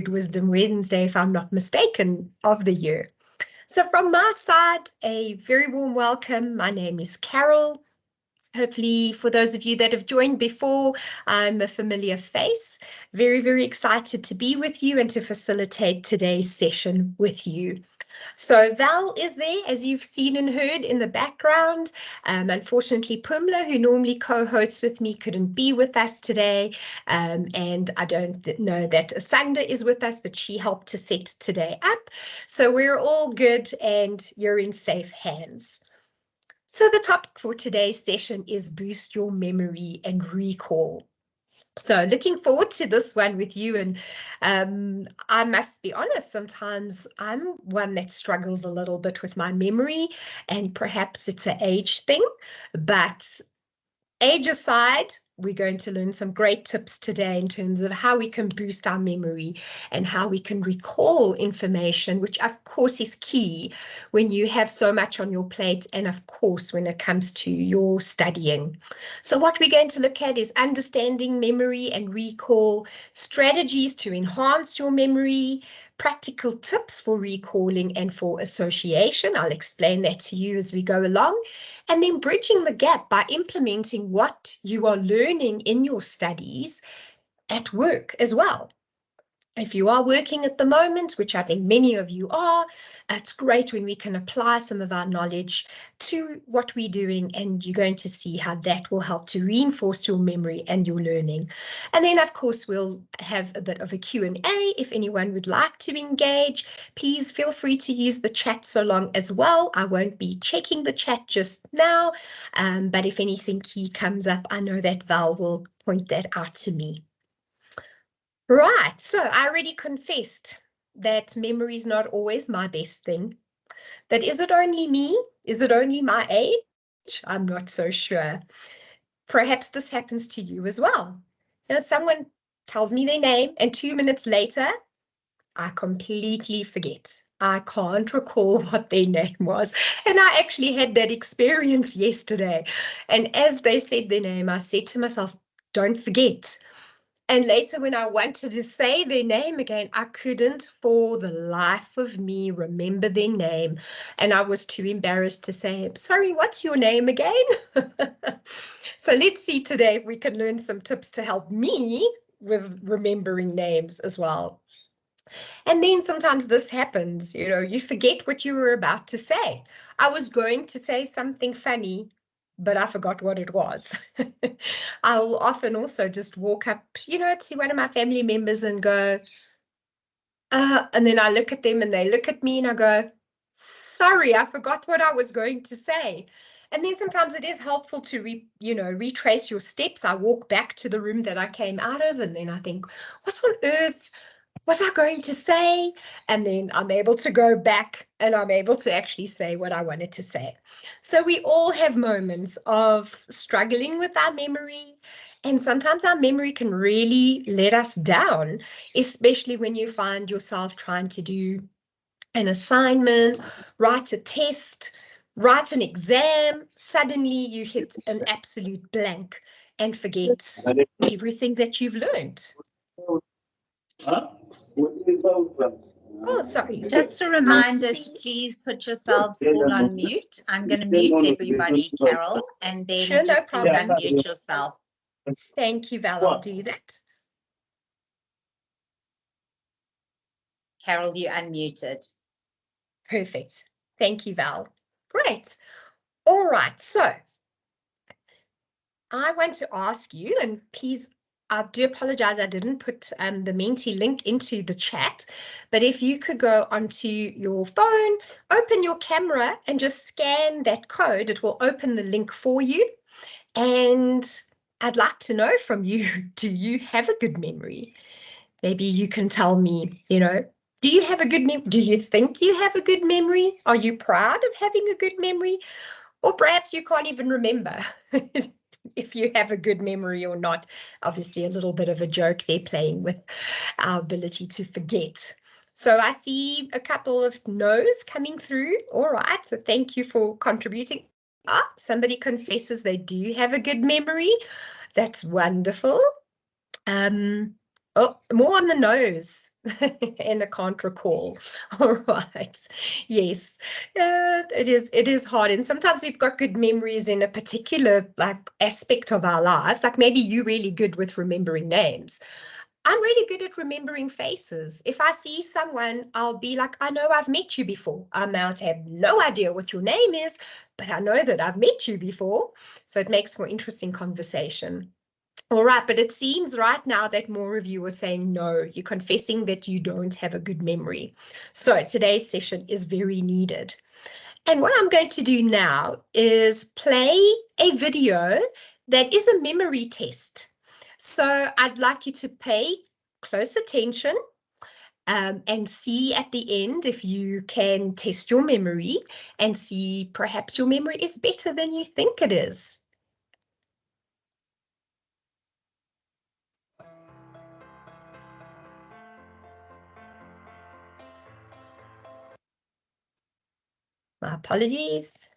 Wisdom Wednesday, if I'm not mistaken, of the year. So from my side, a very warm welcome. My name is Carol. Hopefully, for those of you that have joined before, I'm a familiar face. Very, very excited to be with you and to facilitate today's session with you. So Val is there, as you've seen and heard in the background. Unfortunately, Pumla, who normally co-hosts with me, couldn't be with us today. And I don't know that Asanda is with us, but she helped to set today up. So we're all good and you're in safe hands. So the topic for today's session is boost your memory and recall. So looking forward to this one with you. And I must be honest, sometimes I'm one that struggles a little bit with my memory, and perhaps it's an age thing, but age aside, we're going to learn some great tips today in terms of how we can boost our memory and how we can recall information, which of course is key when you have so much on your plate and of course when it comes to your studying. So what we're going to look at is understanding memory and recall, strategies to enhance your memory, practical tips for recalling and for association. I'll explain that to you as we go along. And then bridging the gap by implementing what you are learning in your studies at work as well. If you are working at the moment, which I think many of you are, it's great when we can apply some of our knowledge to what we're doing, and you're going to see how that will help to reinforce your memory and your learning. And then, of course, we'll have a bit of a Q&A. If anyone would like to engage, please feel free to use the chat so long as well. I won't be checking the chat just now, but if anything key comes up, I know that Val will point that out to me. Right, so I already confessed that memory is not always my best thing. But is it only me? Is it only my age? I'm not so sure. Perhaps this happens to you as well. You know, someone tells me their name, and 2 minutes later, I completely forget. I can't recall what their name was. And I actually had that experience yesterday. And as they said their name, I said to myself, don't forget. And later, when I wanted to say their name again, I couldn't for the life of me remember their name. And I was too embarrassed to say, sorry, what's your name again? So let's see today if we can learn some tips to help me with remembering names as well. And then sometimes this happens, you know, you forget what you were about to say. I was going to say something funny, but I forgot what it was. I'll often also just walk up, you know, to one of my family members and go, and then I look at them and they look at me and I go, sorry, I forgot what I was going to say. And then sometimes it is helpful to retrace your steps. I walk back to the room that I came out of, and then I think, what on earth was I going to say? And then I'm able to go back and I'm able to actually say what I wanted to say. So we all have moments of struggling with our memory, and sometimes our memory can really let us down, especially when you find yourself trying to do an assignment, write a test, write an exam. Suddenly you hit an absolute blank and forget everything that you've learned. Oh, sorry. Just a reminder to please put yourselves all on mute. I'm going to mute everybody, Carol, and then Sure, just no please unmute yourself. Thank you, Val. I'll do that. Carol, you unmuted. Perfect. Thank you, Val. Great. All right. So I want to ask you, and please, I do apologize, I didn't put the Menti link into the chat, but if you could go onto your phone, open your camera and just scan that code, it will open the link for you. And I'd like to know from you, do you have a good memory? Maybe you can tell me, you know, do you have a good memory? Do you think you have a good memory? Are you proud of having a good memory? Or perhaps you can't even remember if you have a good memory or not. Obviously, a little bit of a joke there, playing with our ability to forget. So I see a couple of no's coming through. All right, so thank you for contributing. Somebody confesses they do have a good memory. That's wonderful. Oh, more on the nose. And I can't recall. All right. Yes. It is hard. And sometimes we've got good memories in a particular like aspect of our lives. Like maybe you're really good with remembering names. I'm really good at remembering faces. If I see someone, I'll be like, I know I've met you before. I might have no idea what your name is, but I know that I've met you before. So it makes for interesting conversation. All right, but it seems right now that more of you are saying no, you're confessing that you don't have a good memory. So today's session is very needed. And what I'm going to do now is play a video that is a memory test. So I'd like you to pay close attention and see at the end if you can test your memory and see perhaps your memory is better than you think it is. My apologies.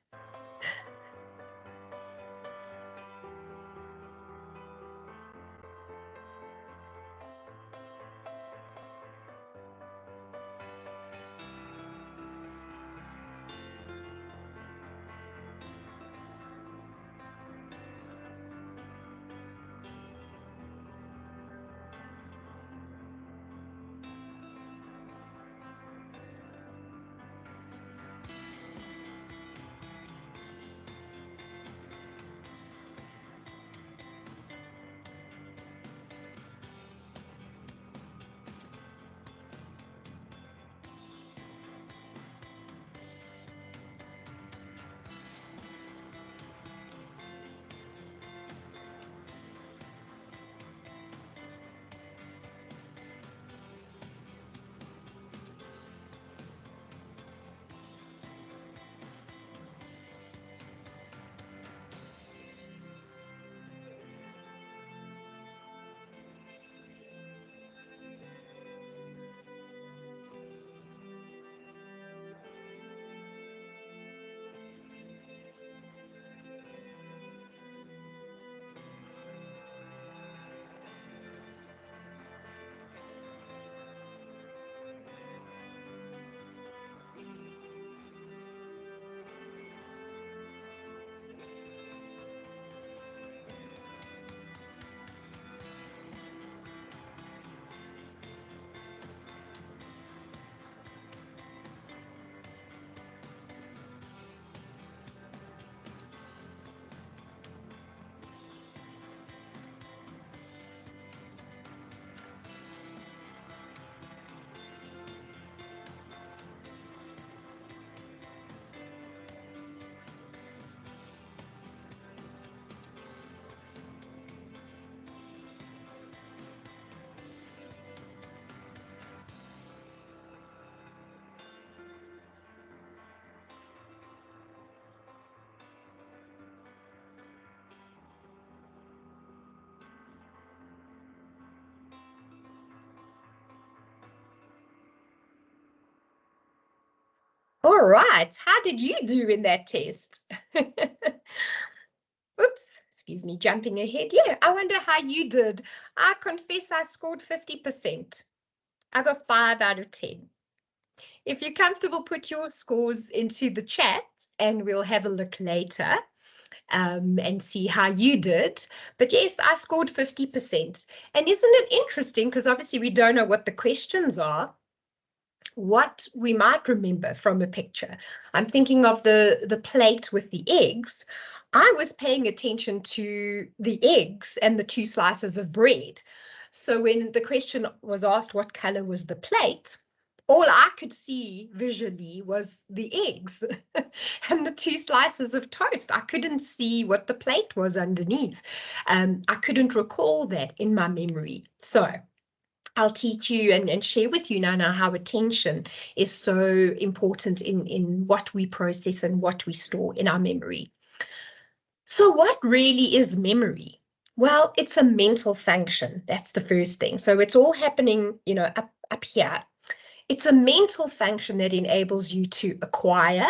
All right, how did you do in that test? Oops, excuse me, jumping ahead. Yeah, I wonder how you did. I confess I scored 50%. I got 5 out of 10. If you're comfortable, put your scores into the chat and we'll have a look later and see how you did. But yes, I scored 50%. And isn't it interesting? Because obviously we don't know what the questions are, what we might remember from a picture. I'm thinking of the plate with the eggs. I was paying attention to the eggs and the 2 slices of bread. So when the question was asked what color was the plate, all I could see visually was the eggs and the 2 slices of toast. I couldn't see what the plate was underneath. I couldn't recall that in my memory. So I'll teach you and share with you now how attention is so important in what we process and what we store in our memory. So what really is memory? Well, it's a mental function. That's the first thing. So it's all happening, up here. It's a mental function that enables you to acquire,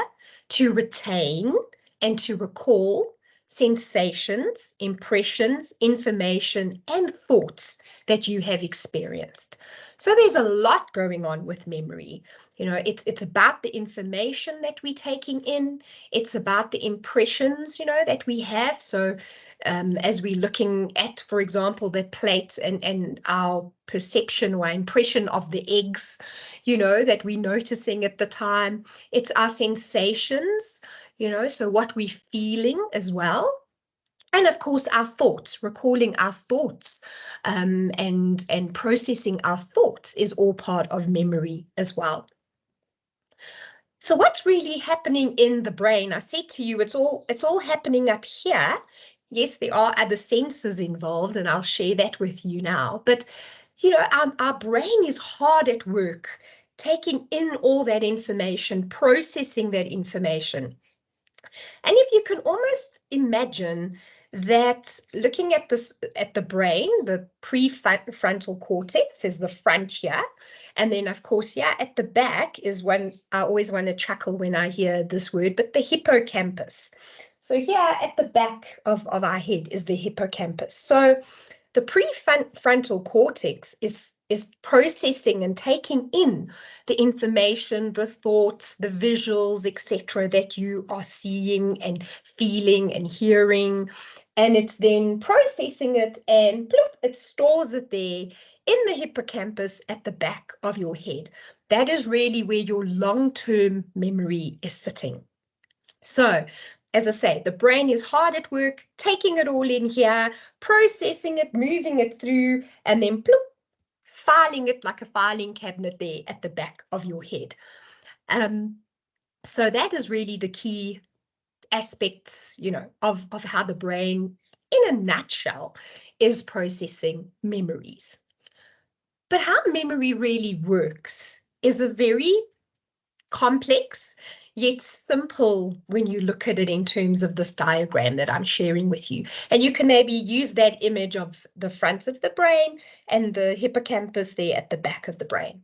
to retain, and to recall sensations, impressions, information, and thoughts that you have experienced. So there's a lot going on with memory. You know, it's about the information that we're taking in. It's about the impressions, you know, that we have. So as we're looking at, for example, the plate and our perception or impression of the eggs, you know, that we're noticing at the time. It's our sensations, you know, so what we're feeling as well. And of course, our thoughts, recalling our thoughts and processing our thoughts is all part of memory as well. So what's really happening in the brain? I said to you, it's all happening up here. Yes, there are other senses involved, and I'll share that with you now. But, you know, our brain is hard at work, taking in all that information, processing that information. And if you can almost imagine that looking at this, at the brain, the prefrontal cortex is the front here. And then, of course, yeah, at the back is when I always want to chuckle when I hear this word, but the hippocampus. So here at the back of our head is the hippocampus. So the prefrontal cortex is processing and taking in the information, the thoughts, the visuals, etc., that you are seeing and feeling and hearing. And it's then processing it and bloop, it stores it there in the hippocampus at the back of your head. That is really where your long-term memory is sitting. So, as I say, the brain is hard at work, taking it all in here, processing it, moving it through, and then bloop, filing it like a filing cabinet there at the back of your head. So that is really the key aspects, you know, of how the brain, in a nutshell, is processing memories. But how memory really works is a very complex yet simple when you look at it in terms of this diagram that I'm sharing with you. And you can maybe use that image of the front of the brain and the hippocampus there at the back of the brain.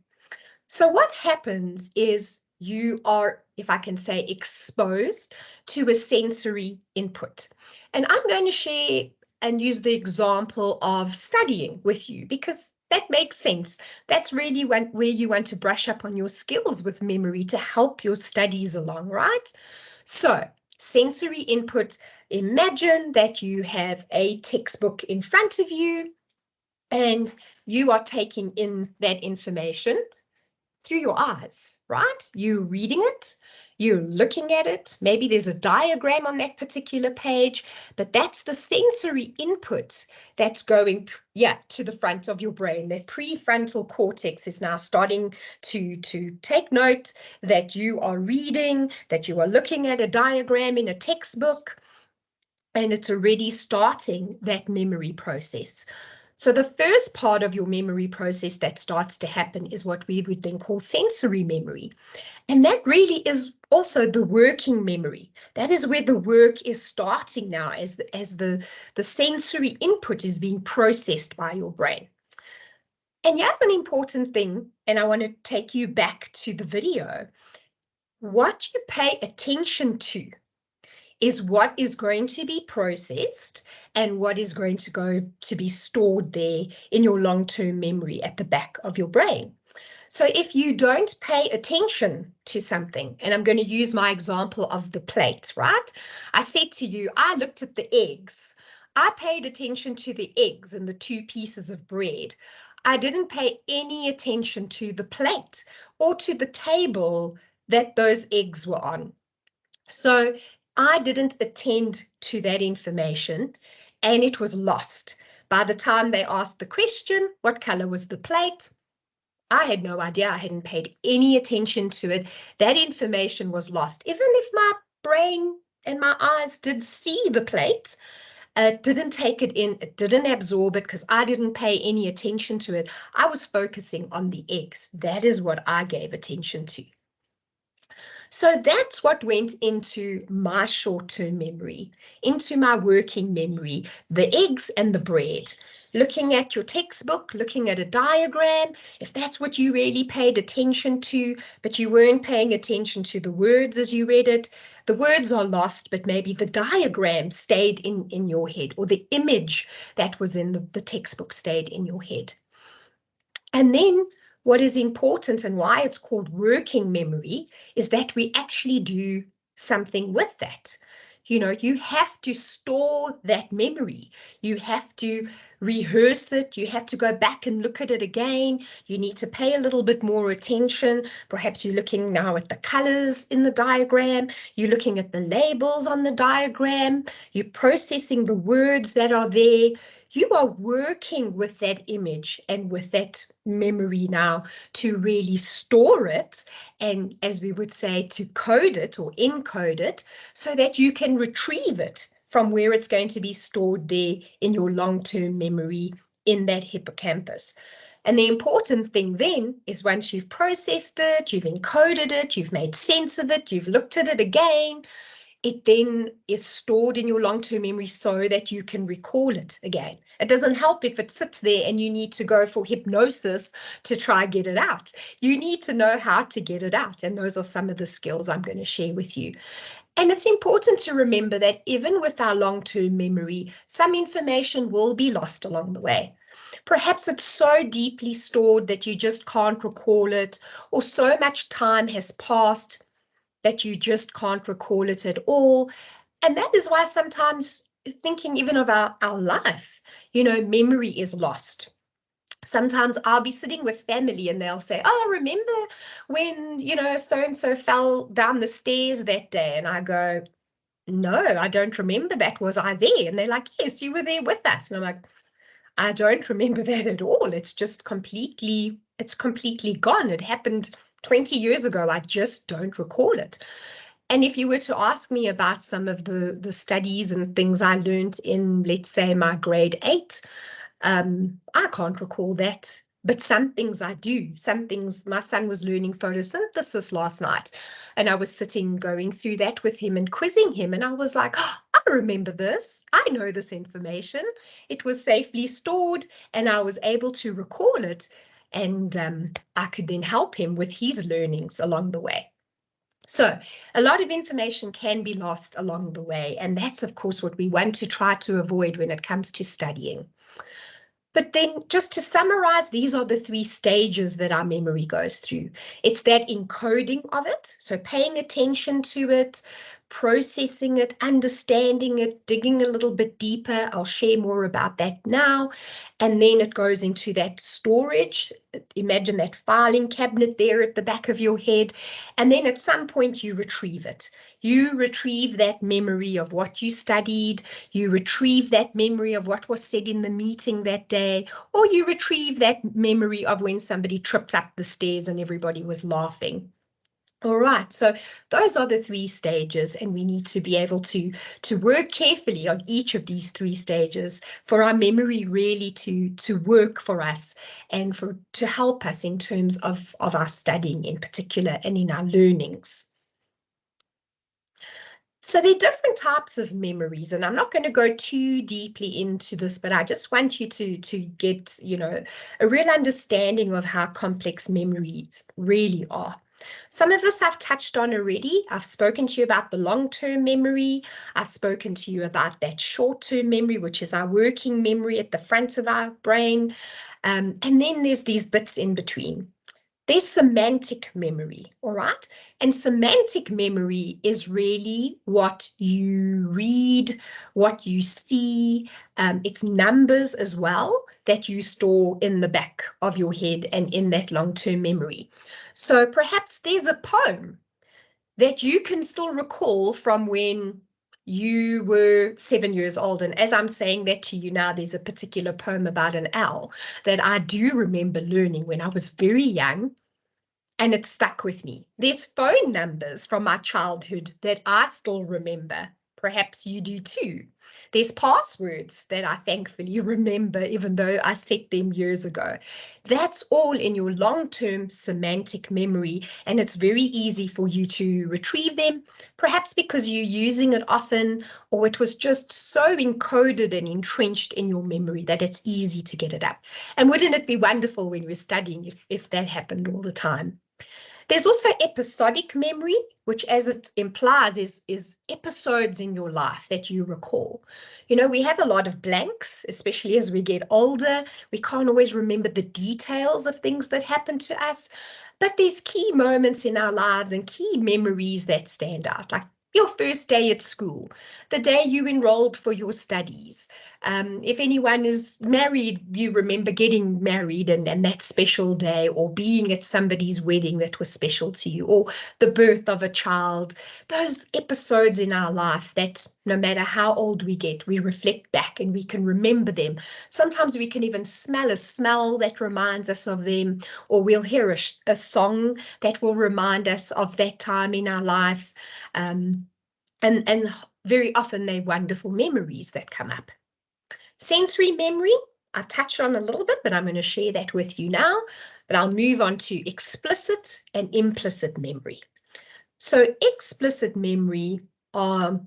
So what happens is you are, if I can say, exposed to a sensory input. And I'm going to share and use the example of studying with you because that makes sense. That's really where you want to brush up on your skills with memory to help your studies along, right? So sensory input, imagine that you have a textbook in front of you and you are taking in that information through your eyes, right? You're reading it, you're looking at it. Maybe there's a diagram on that particular page, but that's the sensory input that's going, yeah, to the front of your brain. That prefrontal cortex is now starting to take note that you are reading, that you are looking at a diagram in a textbook, and it's already starting that memory process. So the first part of your memory process that starts to happen is what we would then call sensory memory. And that really is also the working memory. That is where the work is starting now as the sensory input is being processed by your brain. And here's an important thing, and I want to take you back to the video. What you pay attention to is what is going to be processed and what is going to go to be stored there in your long-term memory at the back of your brain. So if you don't pay attention to something, and I'm going to use my example of the plate, right? I said to you, I looked at the eggs. I paid attention to the eggs and the 2 pieces of bread. I didn't pay any attention to the plate or to the table that those eggs were on. So I didn't attend to that information and it was lost. By the time they asked the question, what color was the plate? I had no idea. I hadn't paid any attention to it. That information was lost. Even if my brain and my eyes did see the plate, it didn't take it in, it didn't absorb it because I didn't pay any attention to it. I was focusing on the eggs. That is what I gave attention to. So that's what went into my short-term memory, into my working memory, the eggs and the bread. looking at your textbook, looking at a diagram, if that's what you really paid attention to, but you weren't paying attention to the words as you read it, the words are lost, but maybe the diagram stayed in your head, or the image that was in the textbook stayed in your head. And then what is important and why it's called working memory is that we actually do something with that. You know, you have to store that memory. You have to rehearse it. You have to go back and look at it again. You need to pay a little bit more attention. Perhaps you're looking now at the colors in the diagram. You're looking at the labels on the diagram. You're processing the words that are there. You are working with that image and with that memory now to really store it, and as we would say, to code it or encode it so that you can retrieve it from where it's going to be stored there in your long-term memory in that hippocampus. And the important thing then is once you've processed it, you've encoded it, you've made sense of it, you've looked at it again, it then is stored in your long-term memory so that you can recall it again. It doesn't help if it sits there and you need to go for hypnosis to try get it out. You need to know how to get it out. And those are some of the skills I'm going to share with you. And it's important to remember that even with our long-term memory, some information will be lost along the way. Perhaps it's so deeply stored that you just can't recall it, or so much time has passed that you just can't recall it at all. And that is why sometimes thinking even of our life, you know, memory is lost. Sometimes I'll be sitting with family and they'll say, oh, remember when, you know, so-and-so fell down the stairs that day? And I go, no, I don't remember that. Was I there? And they're like, yes, you were there with us. And I'm like, I don't remember that at all. It's just completely gone. It happened 20 years ago. I just don't recall it. And if you were to ask me about some of the studies and things I learned in, let's say, my grade 8, I can't recall that. But some things I do. Some things, my son was learning photosynthesis last night, and I was sitting going through that with him and quizzing him. And I was like, oh, I remember this. I know this information. It was safely stored, and I was able to recall it. And I could then help him with his learnings along the way. So a lot of information can be lost along the way, and that's, of course, what we want to try to avoid when it comes to studying. But then just to summarize, these are the 3 stages that our memory goes through. It's that encoding of it, so paying attention to it, processing it, understanding it, digging a little bit deeper. I'll share more about that now. And then it goes into that storage. Imagine that filing cabinet there at the back of your head. And then at some point you retrieve it. You retrieve that memory of what you studied. You retrieve that memory of what was said in the meeting that day, or you retrieve that memory of when somebody tripped up the stairs and everybody was laughing. All right, so those are the 3 stages, and we need to be able to work carefully on each of these 3 stages for our memory really to work for us and to help us in terms of our studying in particular and in our learnings. So there are different types of memories, and I'm not going to go too deeply into this, but I just want you to get, you know, a real understanding of how complex memories really are. Some of this I've touched on already. I've spoken to you about the long-term memory. I've spoken to you about that short-term memory, which is our working memory at the front of our brain. And then there's these bits in between. There's semantic memory, all right? And semantic memory is really what you read, what you see. It's numbers as well that you store in the back of your head and in that long-term memory. So perhaps there's a poem that you can still recall from when you were 7 years old. And as I'm saying that to you now, there's a particular poem about an owl that I do remember learning when I was very young, and it stuck with me. There's phone numbers from my childhood that I still remember. Perhaps you do too. There's passwords that I thankfully remember, even though I set them years ago. That's all in your long-term semantic memory, and it's very easy for you to retrieve them, perhaps because you're using it often, or it was just so encoded and entrenched in your memory that it's easy to get it up. And wouldn't it be wonderful when we're studying if that happened all the time? There's also episodic memory, which, as it implies, is episodes in your life that you recall. You know, we have a lot of blanks, especially as we get older. We can't always remember the details of things that happen to us, but there's key moments in our lives and key memories that stand out, like your first day at school, the day you enrolled for your studies. If anyone is married, you remember getting married and that special day, or being at somebody's wedding that was special to you, or the birth of a child. Those episodes in our life that no matter how old we get, we reflect back and we can remember them. Sometimes we can even smell a smell that reminds us of them, or we'll hear a song that will remind us of that time in our life. And very often they're wonderful memories that come up. Sensory memory, I touched on a little bit, but I'm going to share that with you now. But I'll move on to explicit and implicit memory. So explicit memory are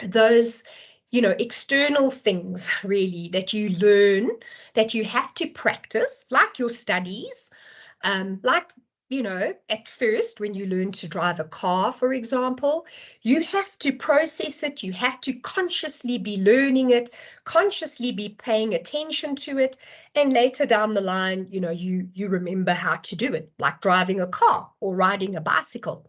those, you know, external things really that you learn, that you have to practice, like your studies, like, you know, at first when you learn to drive a car, for example, you have to process it, you have to consciously be learning it, consciously be paying attention to it, and later down the line, you know, you remember how to do it, like driving a car or riding a bicycle.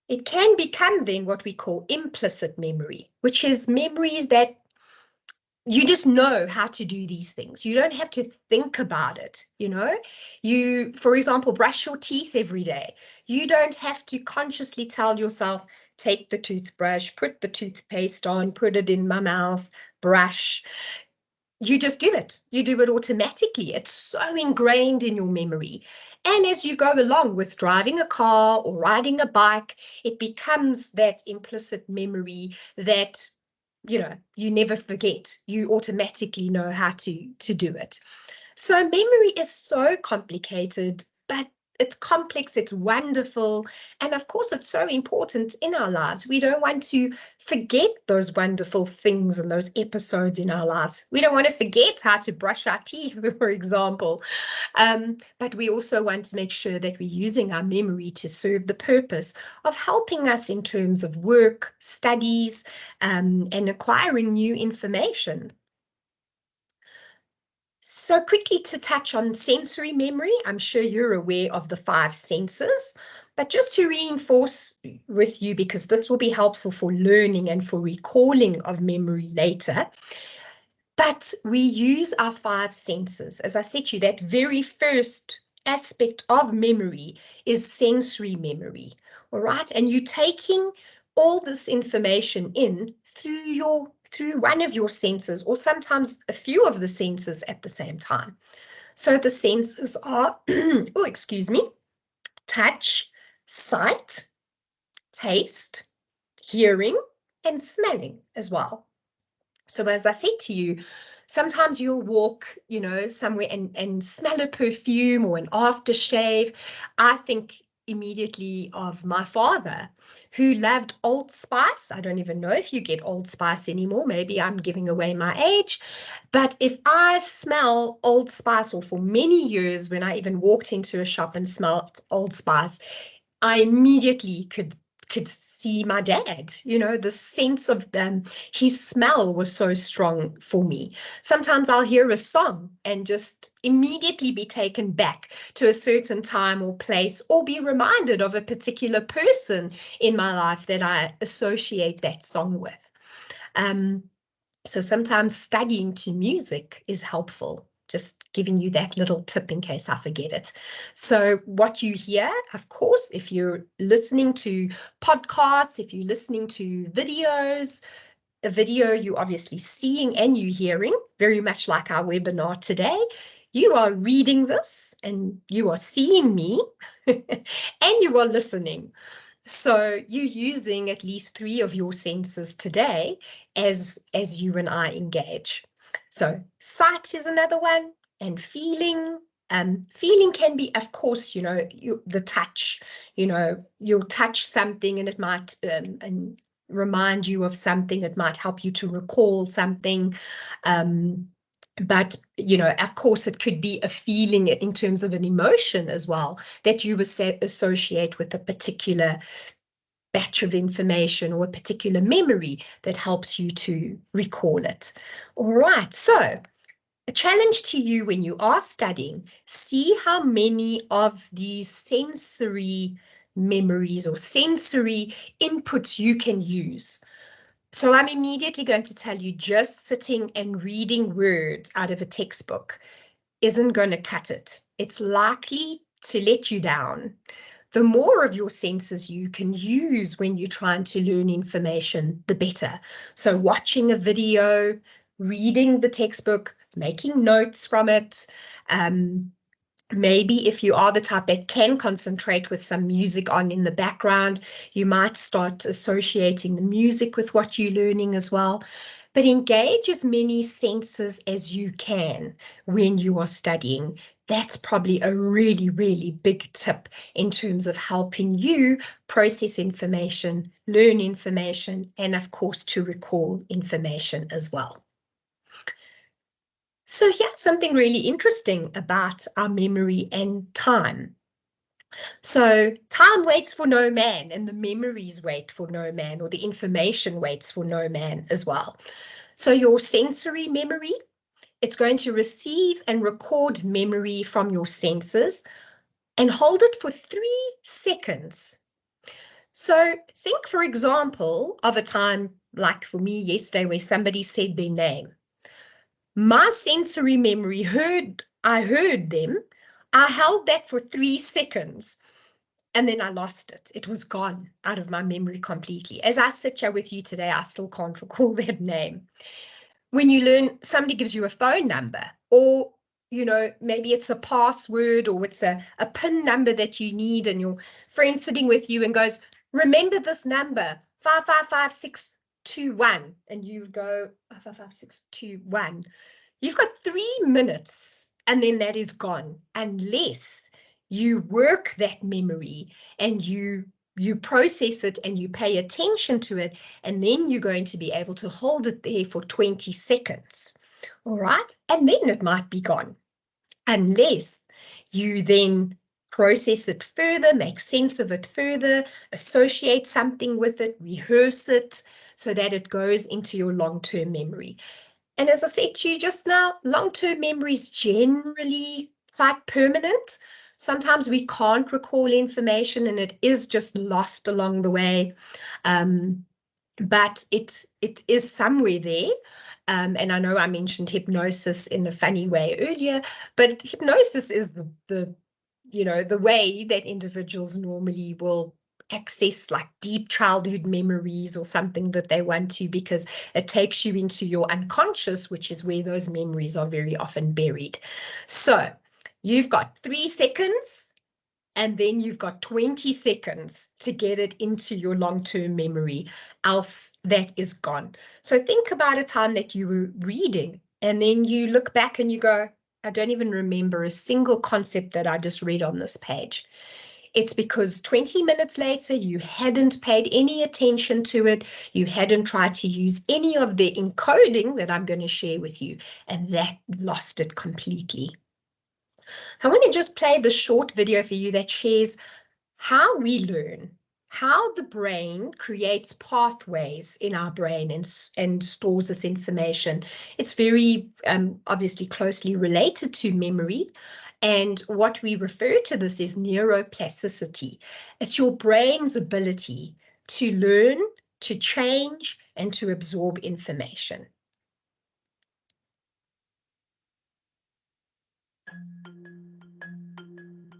It can become then what we call implicit memory, which is memories that you just know how to do these things. You don't have to think about it, you know. You, for example, brush your teeth every day. You don't have to consciously tell yourself, take the toothbrush, put the toothpaste on, put it in my mouth, brush. You just do it. You do it automatically. It's so ingrained in your memory. And as you go along with driving a car or riding a bike, it becomes that implicit memory that, you know, you never forget. You automatically know how to do it. So memory is so complicated, but it's complex, it's wonderful, and of course it's so important in our lives. We don't want to forget those wonderful things and those episodes in our lives. We don't want to forget how to brush our teeth, for example. But we also want to make sure that we're using our memory to serve the purpose of helping us in terms of work, studies, and acquiring new information. So quickly to touch on sensory memory, I'm sure you're aware of the 5 senses, but just to reinforce with you, because this will be helpful for learning and for recalling of memory later. But we use our 5 senses. As I said to you, that very first aspect of memory is sensory memory, all right? And you're taking all this information in through one of your senses, or sometimes a few of the senses at the same time. So the senses are, oh, excuse me, touch, sight, taste, hearing, and smelling as well. So as I said to you, sometimes you'll walk, you know, somewhere and smell a perfume or an aftershave. I think immediately of my father, who loved Old Spice. I don't even know if you get Old Spice anymore. Maybe I'm giving away my age. But if I smell Old Spice, or for many years when I even walked into a shop and smelled Old Spice, I immediately could see my dad. You know, the sense of his smell was so strong for me. Sometimes I'll hear a song and just immediately be taken back to a certain time or place, or be reminded of a particular person in my life that I associate that song with. So sometimes studying to music is helpful. Just giving you that little tip in case I forget it. So what you hear, of course, if you're listening to podcasts, if you're listening to videos, a video you're obviously seeing and you're hearing, very much like our webinar today. You are reading this and you are seeing me and you are listening. So you're using at least 3 of your senses today as you and I engage. So sight is another one, and feeling. Feeling can be, of course, the touch. You'll touch something and it might and remind you of something. It might help you to recall something. But, of course, it could be a feeling in terms of an emotion as well that you associate with a particular batch of information or a particular memory that helps you to recall it. All right, so a challenge to you when you are studying, see how many of these sensory memories or sensory inputs you can use. So I'm immediately going to tell you just sitting and reading words out of a textbook isn't going to cut it. It's likely to let you down. The more of your senses you can use when you're trying to learn information, the better. So watching a video, reading the textbook, making notes from it, maybe if you are the type that can concentrate with some music on in the background, you might start associating the music with what you're learning as well. But engage as many senses as you can when you are studying. That's probably a really, really big tip in terms of helping you process information, learn information, and of course, to recall information as well. So here's something really interesting about our memory and time. So time waits for no man, and the memories wait for no man, or the information waits for no man as well. So your sensory memory, it's going to receive and record memory from your senses and hold it for 3 seconds. So think, for example, of a time like for me yesterday where somebody said their name. My sensory memory I heard them. I held that for 3 seconds and then I lost it. It was gone out of my memory completely. As I sit here with you today, I still can't recall that name. When you learn, somebody gives you a phone number, or maybe it's a password, or it's a PIN number that you need, and your friend sitting with you and goes, remember this number, 555621, and you go 555621. You've got 3 minutes and then that is gone, unless you work that memory and you process it and you pay attention to it, and then you're going to be able to hold it there for 20 seconds. All right, and then it might be gone, unless you then process it further, make sense of it further, associate something with it, rehearse it so that it goes into your long-term memory. And as I said to you just now, long-term memory is generally quite permanent. Sometimes we can't recall information and it is just lost along the way. But it is somewhere there. And I know I mentioned hypnosis in a funny way earlier, but hypnosis is the way that individuals normally will access like deep childhood memories or something that they want to, because it takes you into your unconscious, which is where those memories are very often buried. So you've got 3 seconds and then you've got 20 seconds to get it into your long-term memory, else that is gone. So think about a time that you were reading and then you look back and you go, I don't even remember a single concept that I just read on this page. It's because 20 minutes later, you hadn't paid any attention to it. You hadn't tried to use any of the encoding that I'm going to share with you, and that lost it completely. I want to just play the short video for you that shares how we learn, how the brain creates pathways in our brain and stores this information. It's very obviously closely related to memory. And what we refer to this is neuroplasticity. It's your brain's ability to learn, to change, and to absorb information.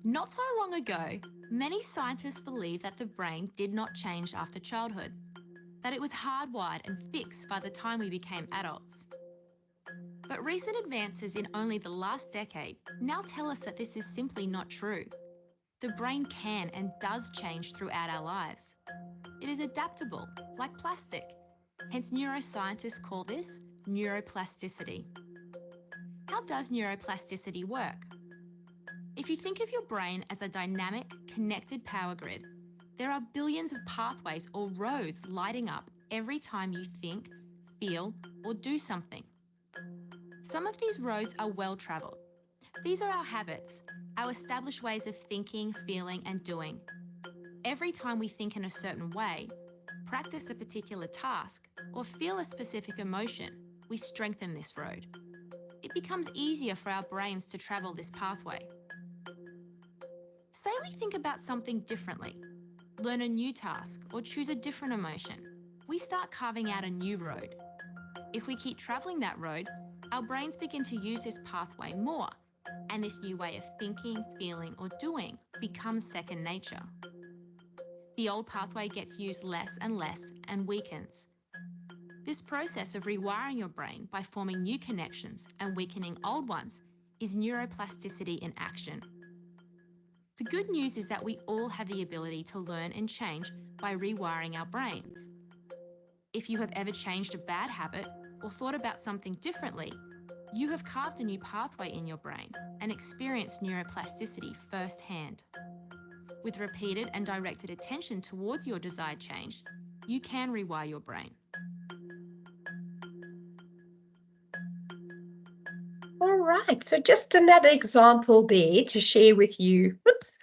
Not so long ago, many scientists believed that the brain did not change after childhood, that it was hardwired and fixed by the time we became adults. But recent advances in only the last decade now tell us that this is simply not true. the brain can and does change throughout our lives. It is adaptable, like plastic. Hence, neuroscientists call this neuroplasticity. How does neuroplasticity work? If you think of your brain as a dynamic, connected power grid, there are billions of pathways or roads lighting up every time you think, feel, or do something. Some of these roads are well-travelled. These are our habits, our established ways of thinking, feeling, and doing. Every time we think in a certain way, practice a particular task, or feel a specific emotion, we strengthen this road. It becomes easier for our brains to travel this pathway. Say we think about something differently, learn a new task, or choose a different emotion. We start carving out a new road. If we keep travelling that road, our brains begin to use this pathway more, and this new way of thinking, feeling, or doing becomes second nature. The old pathway gets used less and less and weakens. This process of rewiring your brain by forming new connections and weakening old ones is neuroplasticity in action. The good news is that we all have the ability to learn and change by rewiring our brains. If you have ever changed a bad habit or thought about something differently, you have carved a new pathway in your brain and experienced neuroplasticity firsthand. With repeated and directed attention towards your desired change, you can rewire your brain. All right, so just another example there to share with you. Whoops,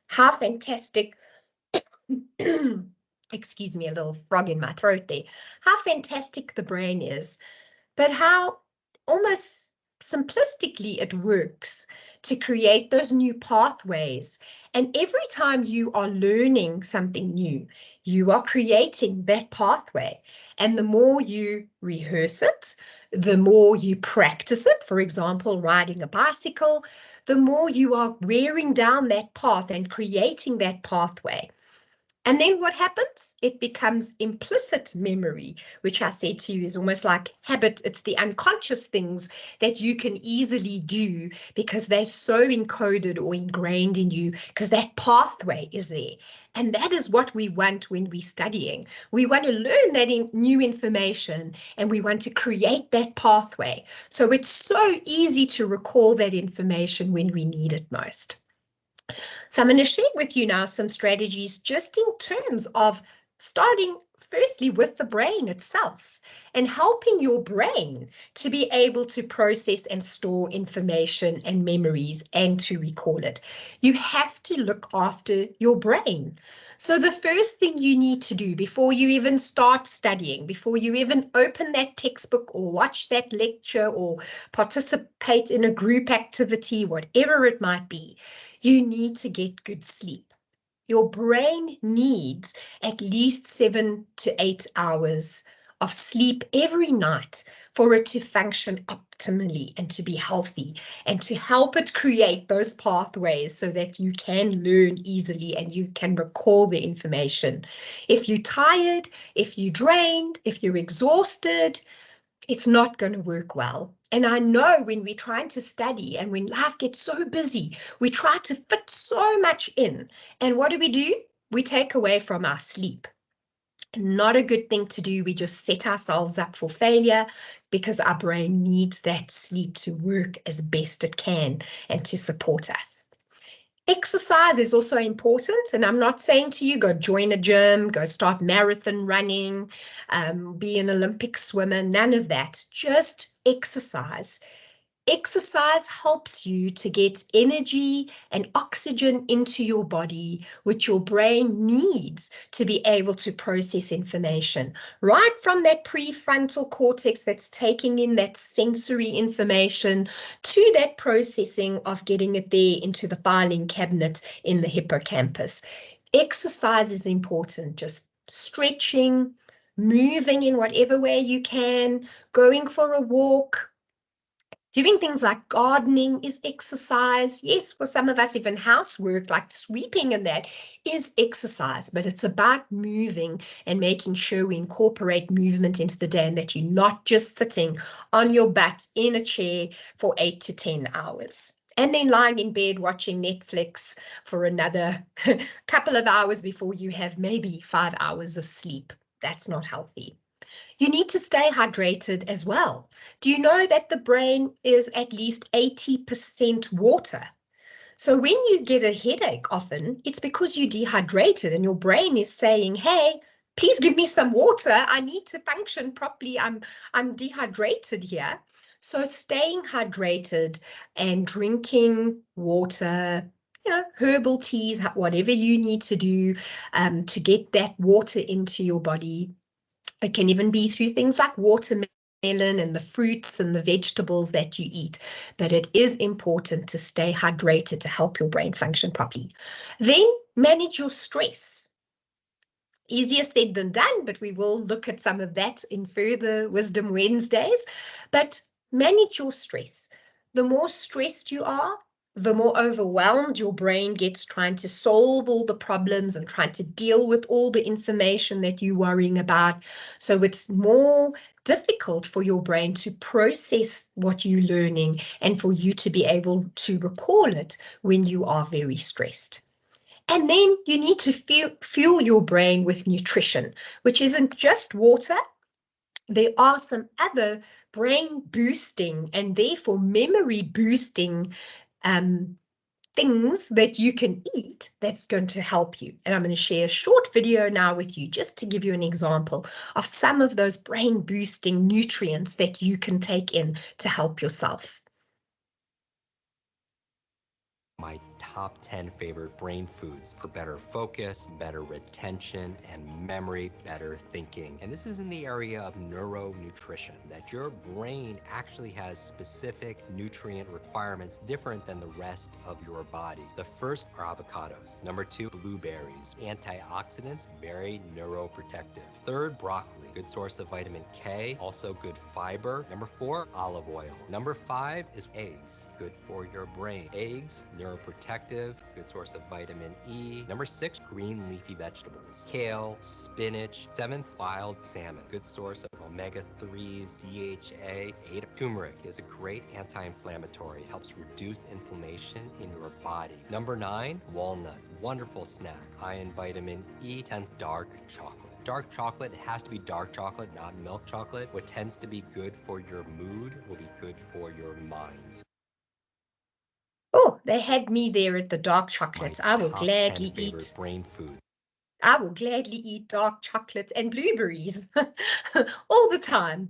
how fantastic. Excuse me, a little frog in my throat there. How fantastic the brain is, but how almost simplistically it works to create those new pathways. And every time you are learning something new, you are creating that pathway. And the more you rehearse it, the more you practice it, for example, riding a bicycle, the more you are wearing down that path and creating that pathway. And then what happens? It becomes implicit memory, which I said to you is almost like habit. It's the unconscious things that you can easily do because they're so encoded or ingrained in you because that pathway is there. And that is what we want when we're studying. We want to learn that new information and we want to create that pathway. So it's so easy to recall that information when we need it most. So I'm going to share with you now some strategies just in terms of starting firstly with the brain itself and helping your brain to be able to process and store information and memories and to recall it. You have to look after your brain. So the first thing you need to do before you even start studying, before you even open that textbook or watch that lecture or participate in a group activity, whatever it might be, you need to get good sleep. Your brain needs at least 7 to 8 hours of sleep every night for it to function optimally and to be healthy and to help it create those pathways so that you can learn easily and you can recall the information. If you're tired, if you're drained, if you're exhausted, it's not going to work well. And I know when we're trying to study and when life gets so busy, we try to fit so much in. And what do? We take away from our sleep. Not a good thing to do. We just set ourselves up for failure because our brain needs that sleep to work as best it can and to support us. Exercise is also important, and I'm not saying to you, go join a gym, go start marathon running, be an Olympic swimmer, none of that. Just exercise. Exercise helps you to get energy and oxygen into your body, which your brain needs to be able to process information. Right from that prefrontal cortex that's taking in that sensory information to that processing of getting it there into the filing cabinet in the hippocampus. Exercise is important, just stretching, moving in whatever way you can, going for a walk. Doing things like gardening is exercise. Yes, for some of us, even housework like sweeping and that is exercise, but it's about moving and making sure we incorporate movement into the day and that you're not just sitting on your butt in a chair for 8 to 10 hours. and then lying in bed watching Netflix for another couple of hours before you have maybe 5 hours of sleep. That's not healthy. You need to stay hydrated as well. Do you know that the brain is at least 80% water? So when you get a headache often, it's because you're dehydrated and your brain is saying, hey, please give me some water. I need to function properly. I'm dehydrated here. So staying hydrated and drinking water, herbal teas, whatever you need to do to get that water into your body. It can even be through things like watermelon and the fruits and the vegetables that you eat. But it is important to stay hydrated to help your brain function properly. Then manage your stress. Easier said than done, but we will look at some of that in further Wisdom Wednesdays. But manage your stress. The more stressed you are, the more overwhelmed your brain gets trying to solve all the problems and trying to deal with all the information that you're worrying about. So it's more difficult for your brain to process what you're learning and for you to be able to recall it when you are very stressed. And then you need to fuel your brain with nutrition, which isn't just water. There are some other brain boosting and therefore memory boosting things that you can eat that's going to help you. And I'm going to share a short video now with you just to give you an example of some of those brain boosting nutrients that you can take in to help yourself. My top 10 favorite brain foods for better focus, better retention, and memory, better thinking. And this is in the area of neuronutrition, that your brain actually has specific nutrient requirements different than the rest of your body. The first are avocados. Number 2, blueberries. Antioxidants, very neuroprotective. Third, broccoli, good source of vitamin K, also good fiber. Number 4, olive oil. Number 5 is eggs, good for your brain. Eggs, neuroprotective, good source of vitamin E. Number 6, green leafy vegetables. Kale, spinach. 7th, wild salmon, good source of omega-3s, DHA. 8, turmeric is a great anti-inflammatory, helps reduce inflammation in your body. Number 9, walnuts, wonderful snack, high in vitamin E. 10th, dark chocolate. Dark chocolate, it has to be dark chocolate, not milk chocolate. What tends to be good for your mood will be good for your mind. Oh, they had me there at the dark chocolates. I will gladly eat brain food. I will gladly eat dark chocolates and blueberries all the time.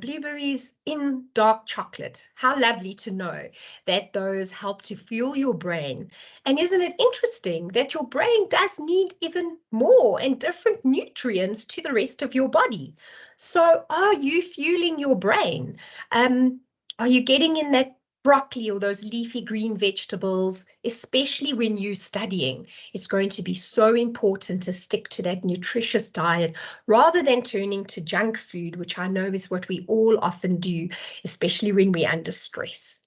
Blueberries in dark chocolate. How lovely to know that those help to fuel your brain. And isn't it interesting that your brain does need even more and different nutrients to the rest of your body? So are you fueling your brain? Are you getting in that broccoli or those leafy green vegetables, especially when you're studying? It's going to be so important to stick to that nutritious diet rather than turning to junk food, which I know is what we all often do, especially when we're under stress.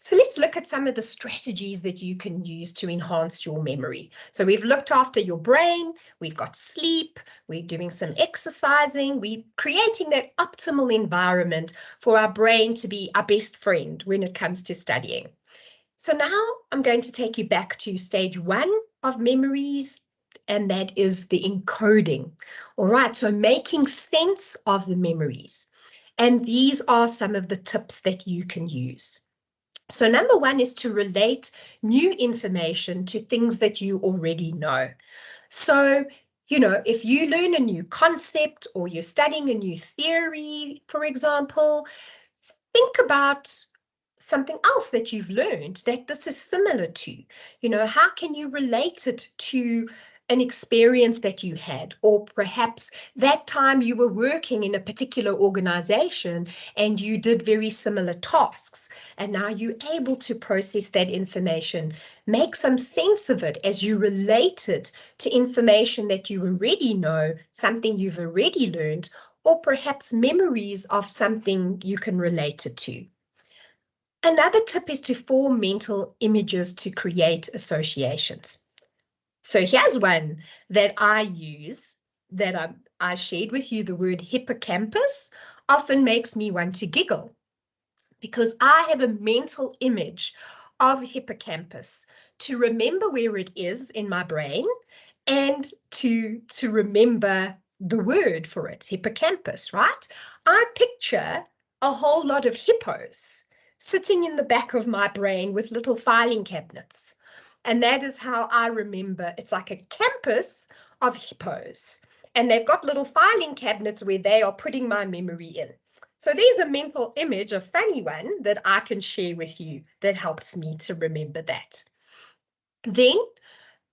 So let's look at some of the strategies that you can use to enhance your memory. So we've looked after your brain, we've got sleep, we're doing some exercising, we're creating that optimal environment for our brain to be our best friend when it comes to studying. So now I'm going to take you back to stage 1 of memories, and that is the encoding. All right, so making sense of the memories. And these are some of the tips that you can use. So number 1 is to relate new information to things that you already know. So, if you learn a new concept or you're studying a new theory, for example, think about something else that you've learned that this is similar to. How can you relate it to an experience that you had, or perhaps that time you were working in a particular organization and you did very similar tasks, and now you're able to process that information, make some sense of it as you relate it to information that you already know, something you've already learned, or perhaps memories of something you can relate it to. Another tip is to form mental images to create associations. So here's one that I use, that I shared with you. The word hippocampus often makes me want to giggle because I have a mental image of hippocampus to remember where it is in my brain and to remember the word for it, hippocampus, right? I picture a whole lot of hippos sitting in the back of my brain with little filing cabinets. And that is how I remember. It's like a campus of hippos. And they've got little filing cabinets where they are putting my memory in. So there's a mental image, a funny one, that I can share with you that helps me to remember that. Then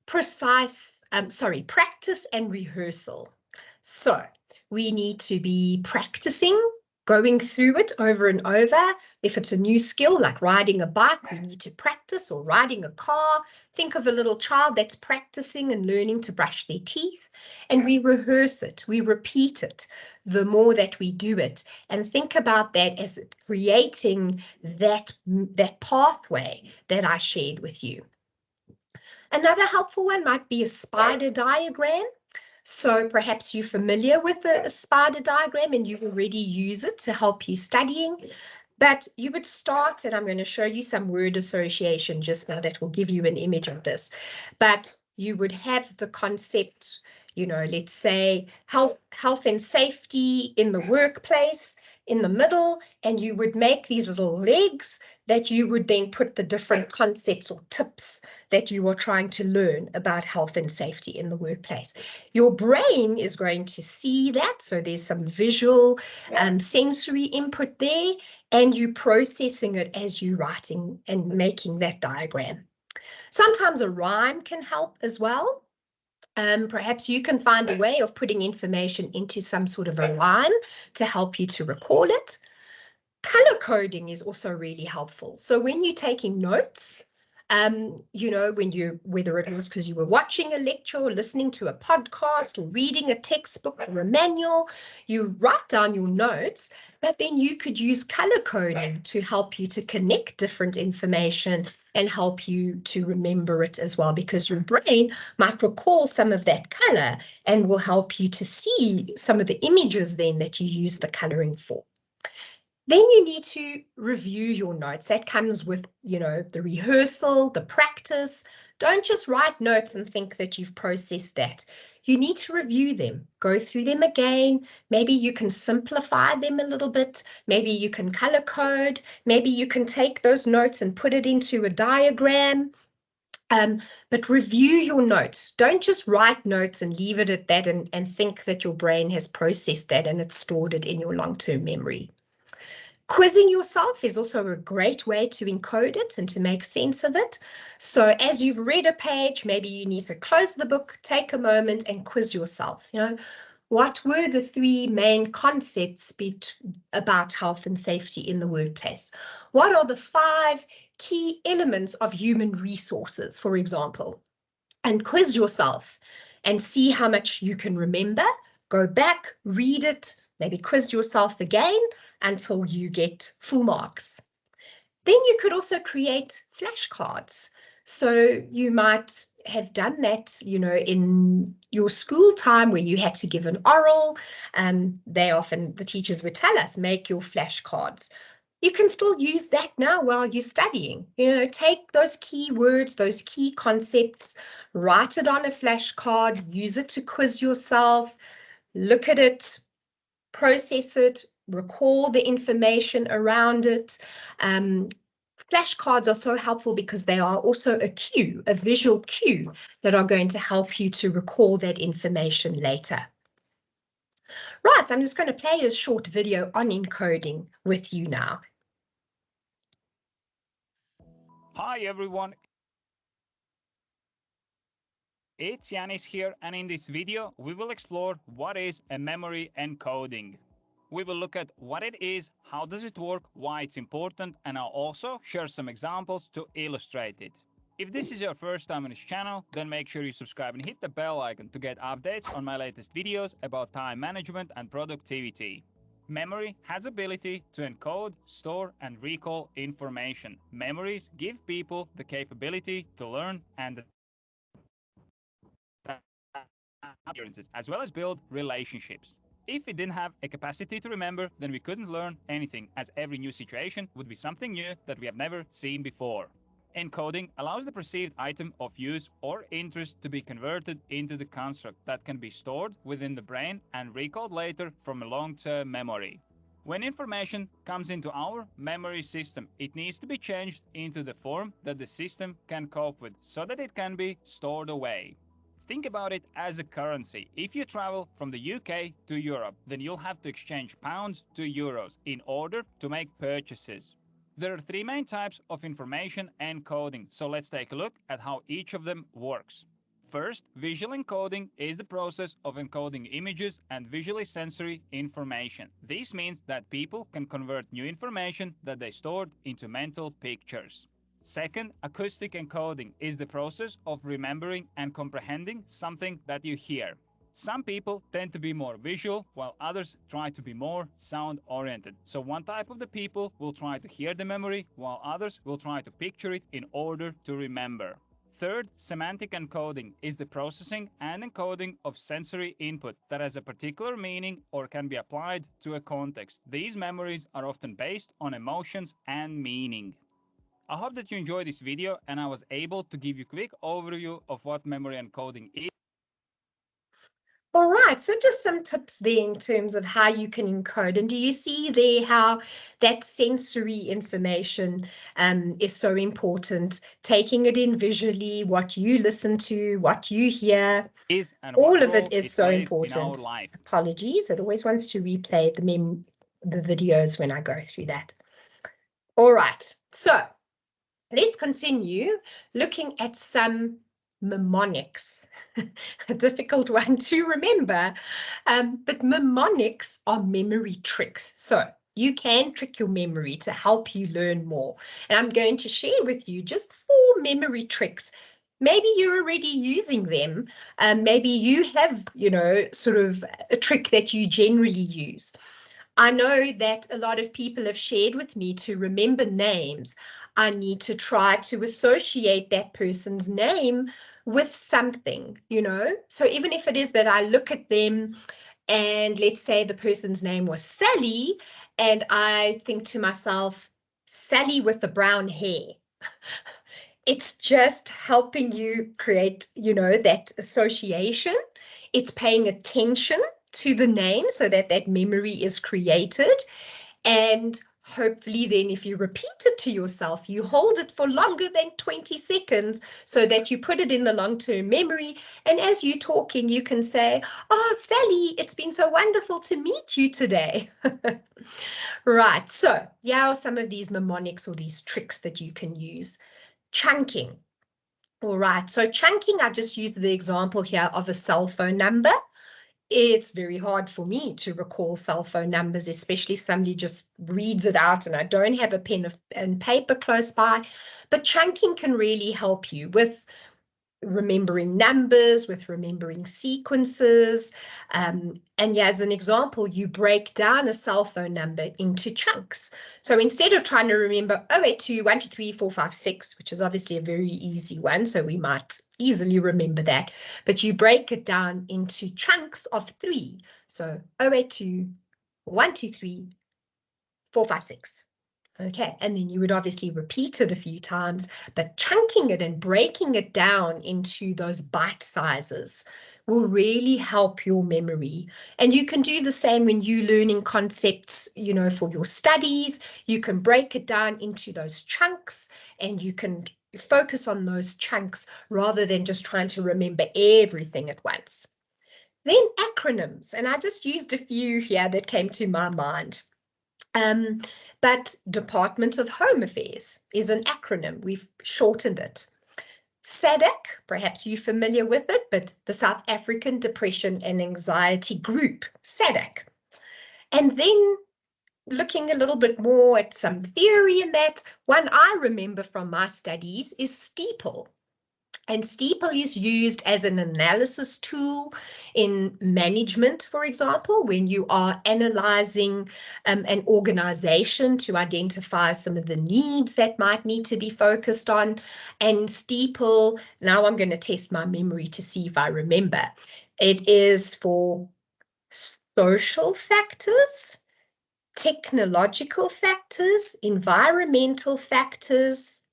practice and rehearsal. So we need to be practicing, going through it over and over. If it's a new skill like riding a bike, we need to practice, or riding a car. Think of a little child that's practicing and learning to brush their teeth, and we rehearse it, we repeat it the more that we do it, and think about that as creating that pathway that I shared with you. Another helpful one might be a spider diagram. So perhaps you're familiar with a spider diagram and you've already used it to help you studying. But you would start, and I'm going to show you some word association just now that will give you an image of this. But you would have the concept, you know, let's say health and safety in the workplace in the middle, and you would make these little legs that you would then put the different concepts or tips that you are trying to learn about health and safety in the workplace. Your brain is going to see that, so there's some visual sensory input there, and you processing it as you writing and making that diagram. Sometimes a rhyme can help as well. Perhaps you can find a way of putting information into some sort of a rhyme to help you to recall it. Color coding is also really helpful. So when you're taking notes, you know, whether it was because you were watching a lecture or listening to a podcast or reading a textbook or a manual, you write down your notes, but then you could use color coding to help you to connect different information and help you to remember it as well, because your brain might recall some of that color and will help you to see some of the images then that you use the coloring for. Then you need to review your notes. That comes with, you know, the rehearsal, the practice. Don't just write notes and think that you've processed that. You need to review them, go through them again. Maybe you can simplify them a little bit. Maybe you can color code. Maybe you can take those notes and put it into a diagram. But review your notes. Don't just write notes and leave it at that and think that your brain has processed that and it's stored it in your long-term memory. Quizzing yourself is also a great way to encode it and to make sense of it. So as you've read a page, maybe you need to close the book, take a moment and quiz yourself. You know, what were the three main concepts about health and safety in the workplace? What are the 5 key elements of human resources, for example? And quiz yourself and see how much you can remember. Go back, read it, maybe quiz yourself again until you get full marks. Then you could also create flashcards. So you might have done that, you know, in your school time where you had to give an oral. The teachers would tell us, make your flashcards. You can still use that now while you're studying. You know, take those key words, those key concepts, write it on a flashcard, use it to quiz yourself, look at it, process it, recall the information around it. Flashcards are so helpful because they are also a cue, a visual cue that are going to help you to recall that information later. Right, I'm just going to play a short video on encoding with you now. Hi everyone, it's Yanis here, and in this video we will explore what is a memory encoding. We will look at what it is, how does it work, why it's important, and I'll also share some examples to illustrate it. If this is your first time on this channel, then make sure you subscribe and hit the bell icon to get updates on my latest videos about time management and productivity. Memory has ability to encode, store, and recall information. Memories give people the capability to learn and experiences, as well as build relationships. If we didn't have a capacity to remember, then we couldn't learn anything, as every new situation would be something new that we have never seen before. Encoding allows the perceived item of use or interest to be converted into the construct that can be stored within the brain and recalled later from a long-term memory. When information comes into our memory system, it needs to be changed into the form that the system can cope with so that it can be stored away. Think about it as a currency. If you travel from the UK to Europe, then you'll have to exchange pounds to euros in order to make purchases. There are three main types of information encoding, so let's take a look at how each of them works. First, visual encoding is the process of encoding images and visually sensory information. This means that people can convert new information that they stored into mental pictures. Second, acoustic encoding is the process of remembering and comprehending something that you hear. Some people tend to be more visual, while others try to be more sound-oriented. So one type of the people will try to hear the memory, while others will try to picture it in order to remember. Third, semantic encoding is the processing and encoding of sensory input that has a particular meaning or can be applied to a context. These memories are often based on emotions and meaning. I hope that you enjoyed this video and I was able to give you a quick overview of what memory encoding is. All right, so just some tips there in terms of how you can encode. And do you see there how that sensory information is so important? Taking it in visually, what you listen to, what you hear, all of it is so important. Apologies, it always wants to replay the videos when I go through that. All right, so let's continue looking at some mnemonics, a difficult one to remember, but mnemonics are memory tricks. So you can trick your memory to help you learn more. And I'm going to share with you just 4 memory tricks. Maybe you're already using them. Maybe you have, sort of a trick that you generally use. I know that a lot of people have shared with me to remember names. I need to try to associate that person's name with something, So even if it is that I look at them and let's say the person's name was Sally, and I think to myself, Sally with the brown hair. It's just helping you create, that association. It's paying attention to the name so that that memory is created. And hopefully then if you repeat it to yourself, you hold it for longer than 20 seconds so that you put it in the long-term memory. And as you're talking, you can say, "Oh, Sally, it's been so wonderful to meet you today." Right, so here are some of these mnemonics or these tricks that you can use. Chunking. All right, so chunking, I just used the example here of a cell phone number. It's very hard for me to recall cell phone numbers, especially if somebody just reads it out and I don't have a pen and paper close by. But chunking can really help you with remembering numbers, with remembering sequences. And yeah, as an example, you break down a cell phone number into chunks. So instead of trying to remember 082 123 456, which is obviously a very easy one, so we might easily remember that, but you break it down into chunks of 3. So 082 123 456. Okay, and then you would obviously repeat it a few times, but chunking it and breaking it down into those bite sizes will really help your memory. And you can do the same when you're learning concepts, for your studies. You can break it down into those chunks and you can focus on those chunks rather than just trying to remember everything at once. Then acronyms, and I just used a few here that came to my mind. But Department of Home Affairs is an acronym. We've shortened it. SADC, perhaps you're familiar with it, but the South African Depression and Anxiety Group, SADC. And then looking a little bit more at some theory in that, one I remember from my studies is STEEPLE. And STEEPLE is used as an analysis tool in management, for example, when you are analyzing an organization to identify some of the needs that might need to be focused on. And STEEPLE, now I'm going to test my memory to see if I remember. It is for social factors, technological factors, environmental factors,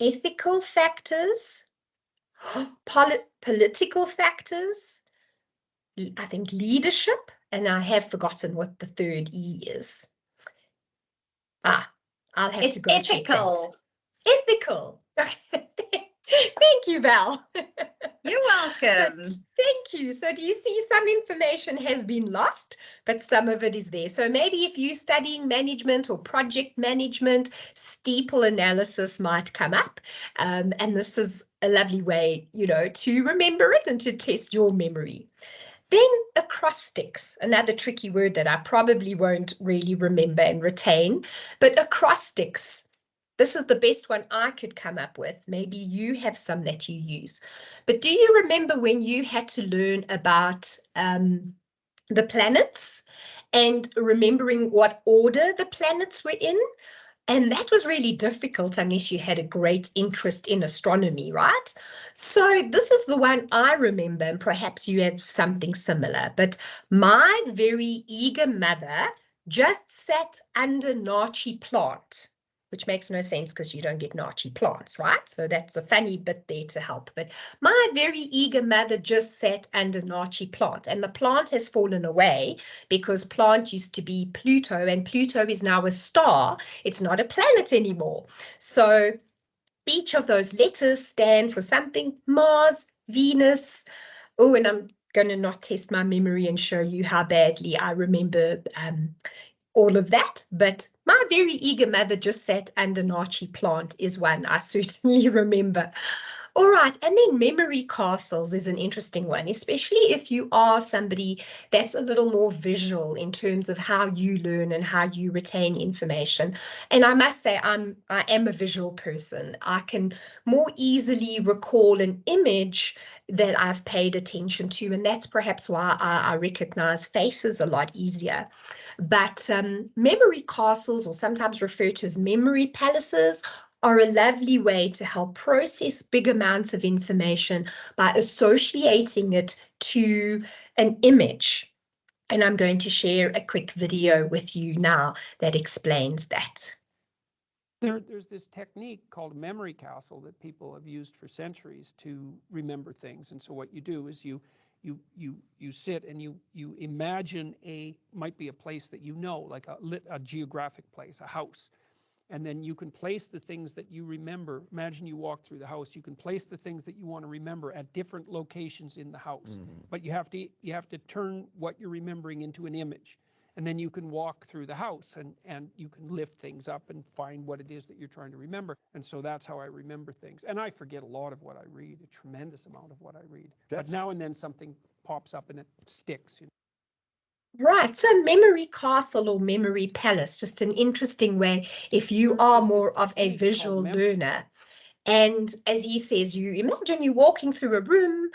ethical factors, political factors, I think leadership, and I have forgotten what the third E is. I'll have to go check that. Ethical. Ethical. Okay. Thank you, Val. You're welcome. So, thank you. So do you see some information has been lost, but some of it is there. So maybe if you're studying management or project management, steeple analysis might come up. And this is a lovely way, you know, to remember it and to test your memory. Then acrostics, another tricky word that I probably won't really remember and retain, but acrostics. This is the best one I could come up with. Maybe you have some that you use. But do you remember when you had to learn about the planets and remembering what order the planets were in? And that was really difficult unless you had a great interest in astronomy, right? So this is the one I remember, and perhaps you have something similar. But my very eager mother just sat under Naartjie plant, which makes no sense because you don't get Naartjie plants, right? So that's a funny bit there to help. But my very eager mother just sat under Naartjie plant, and the plant has fallen away because plant used to be Pluto, and Pluto is now a star. It's not a planet anymore. So each of those letters stand for something: Mars, Venus. Oh, and I'm going to not test my memory and show you how badly I remember all of that, but my very eager mother just sat under Naartjie plant is one I certainly remember. All right, and then memory castles is an interesting one, especially if you are somebody that's a little more visual in terms of how you learn and how you retain information. And I must say, I am a visual person. I can more easily recall an image that I've paid attention to, and that's perhaps why I recognize faces a lot easier. But memory castles, or sometimes referred to as memory palaces, are a lovely way to help process big amounts of information by associating it to an image. And I'm going to share a quick video with you now that explains that. There's this technique called a memory castle that people have used for centuries to remember things. And so what you do is you sit and you imagine might be a place that you know, like a geographic place, a house. And then you can place the things that you remember. Imagine you walk through the house. You can place the things that you want to remember at different locations in the house. But you have to turn what you're remembering into an image. And then you can walk through the house and you can lift things up and find what it is that you're trying to remember. And so that's how I remember things. And I forget a lot of what I read, a tremendous amount of what I read. But now and then something pops up and it sticks. You know? Right, so memory castle or memory palace, just an interesting way if you are more of a visual learner. And as he says, you imagine you walking through a room.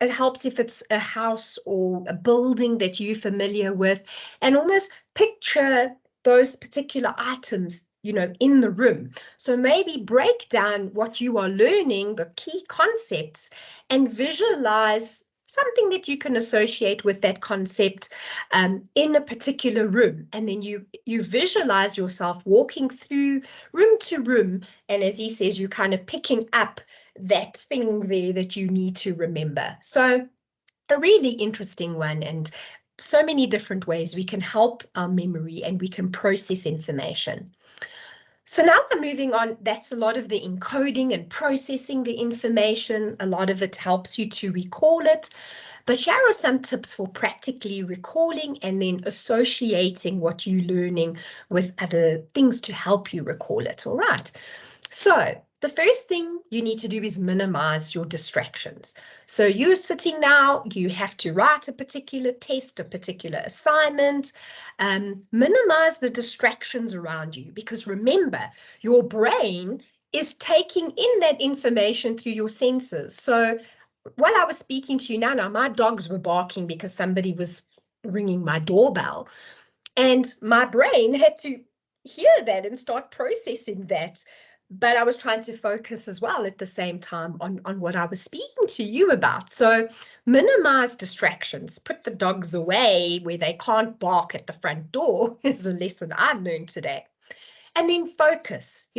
It helps if it's a house or a building that you're familiar with, and almost picture those particular items, you know, in the room. So maybe break down what you are learning, the key concepts, and visualize something that you can associate with that concept in a particular room. And then you visualize yourself walking through room to room. And as he says, you're kind of picking up that thing there that you need to remember. So a really interesting one, and so many different ways we can help our memory and we can process information. So now we're moving on. That's a lot of the encoding and processing the information. A lot of it helps you to recall it. But here are some tips for practically recalling and then associating what you're learning with other things to help you recall it. All right. So the first thing you need to do is minimize your distractions. So you're sitting now, you have to write a particular test, a particular assignment. Minimize the distractions around you, because remember, your brain is taking in that information through your senses. So while I was speaking to you now, my dogs were barking because somebody was ringing my doorbell, and my brain had to hear that and start processing that. But I was trying to focus as well at the same time on what I was speaking to you about. So minimize distractions, put the dogs away where they can't bark at the front door is a lesson I learned today. And then focus,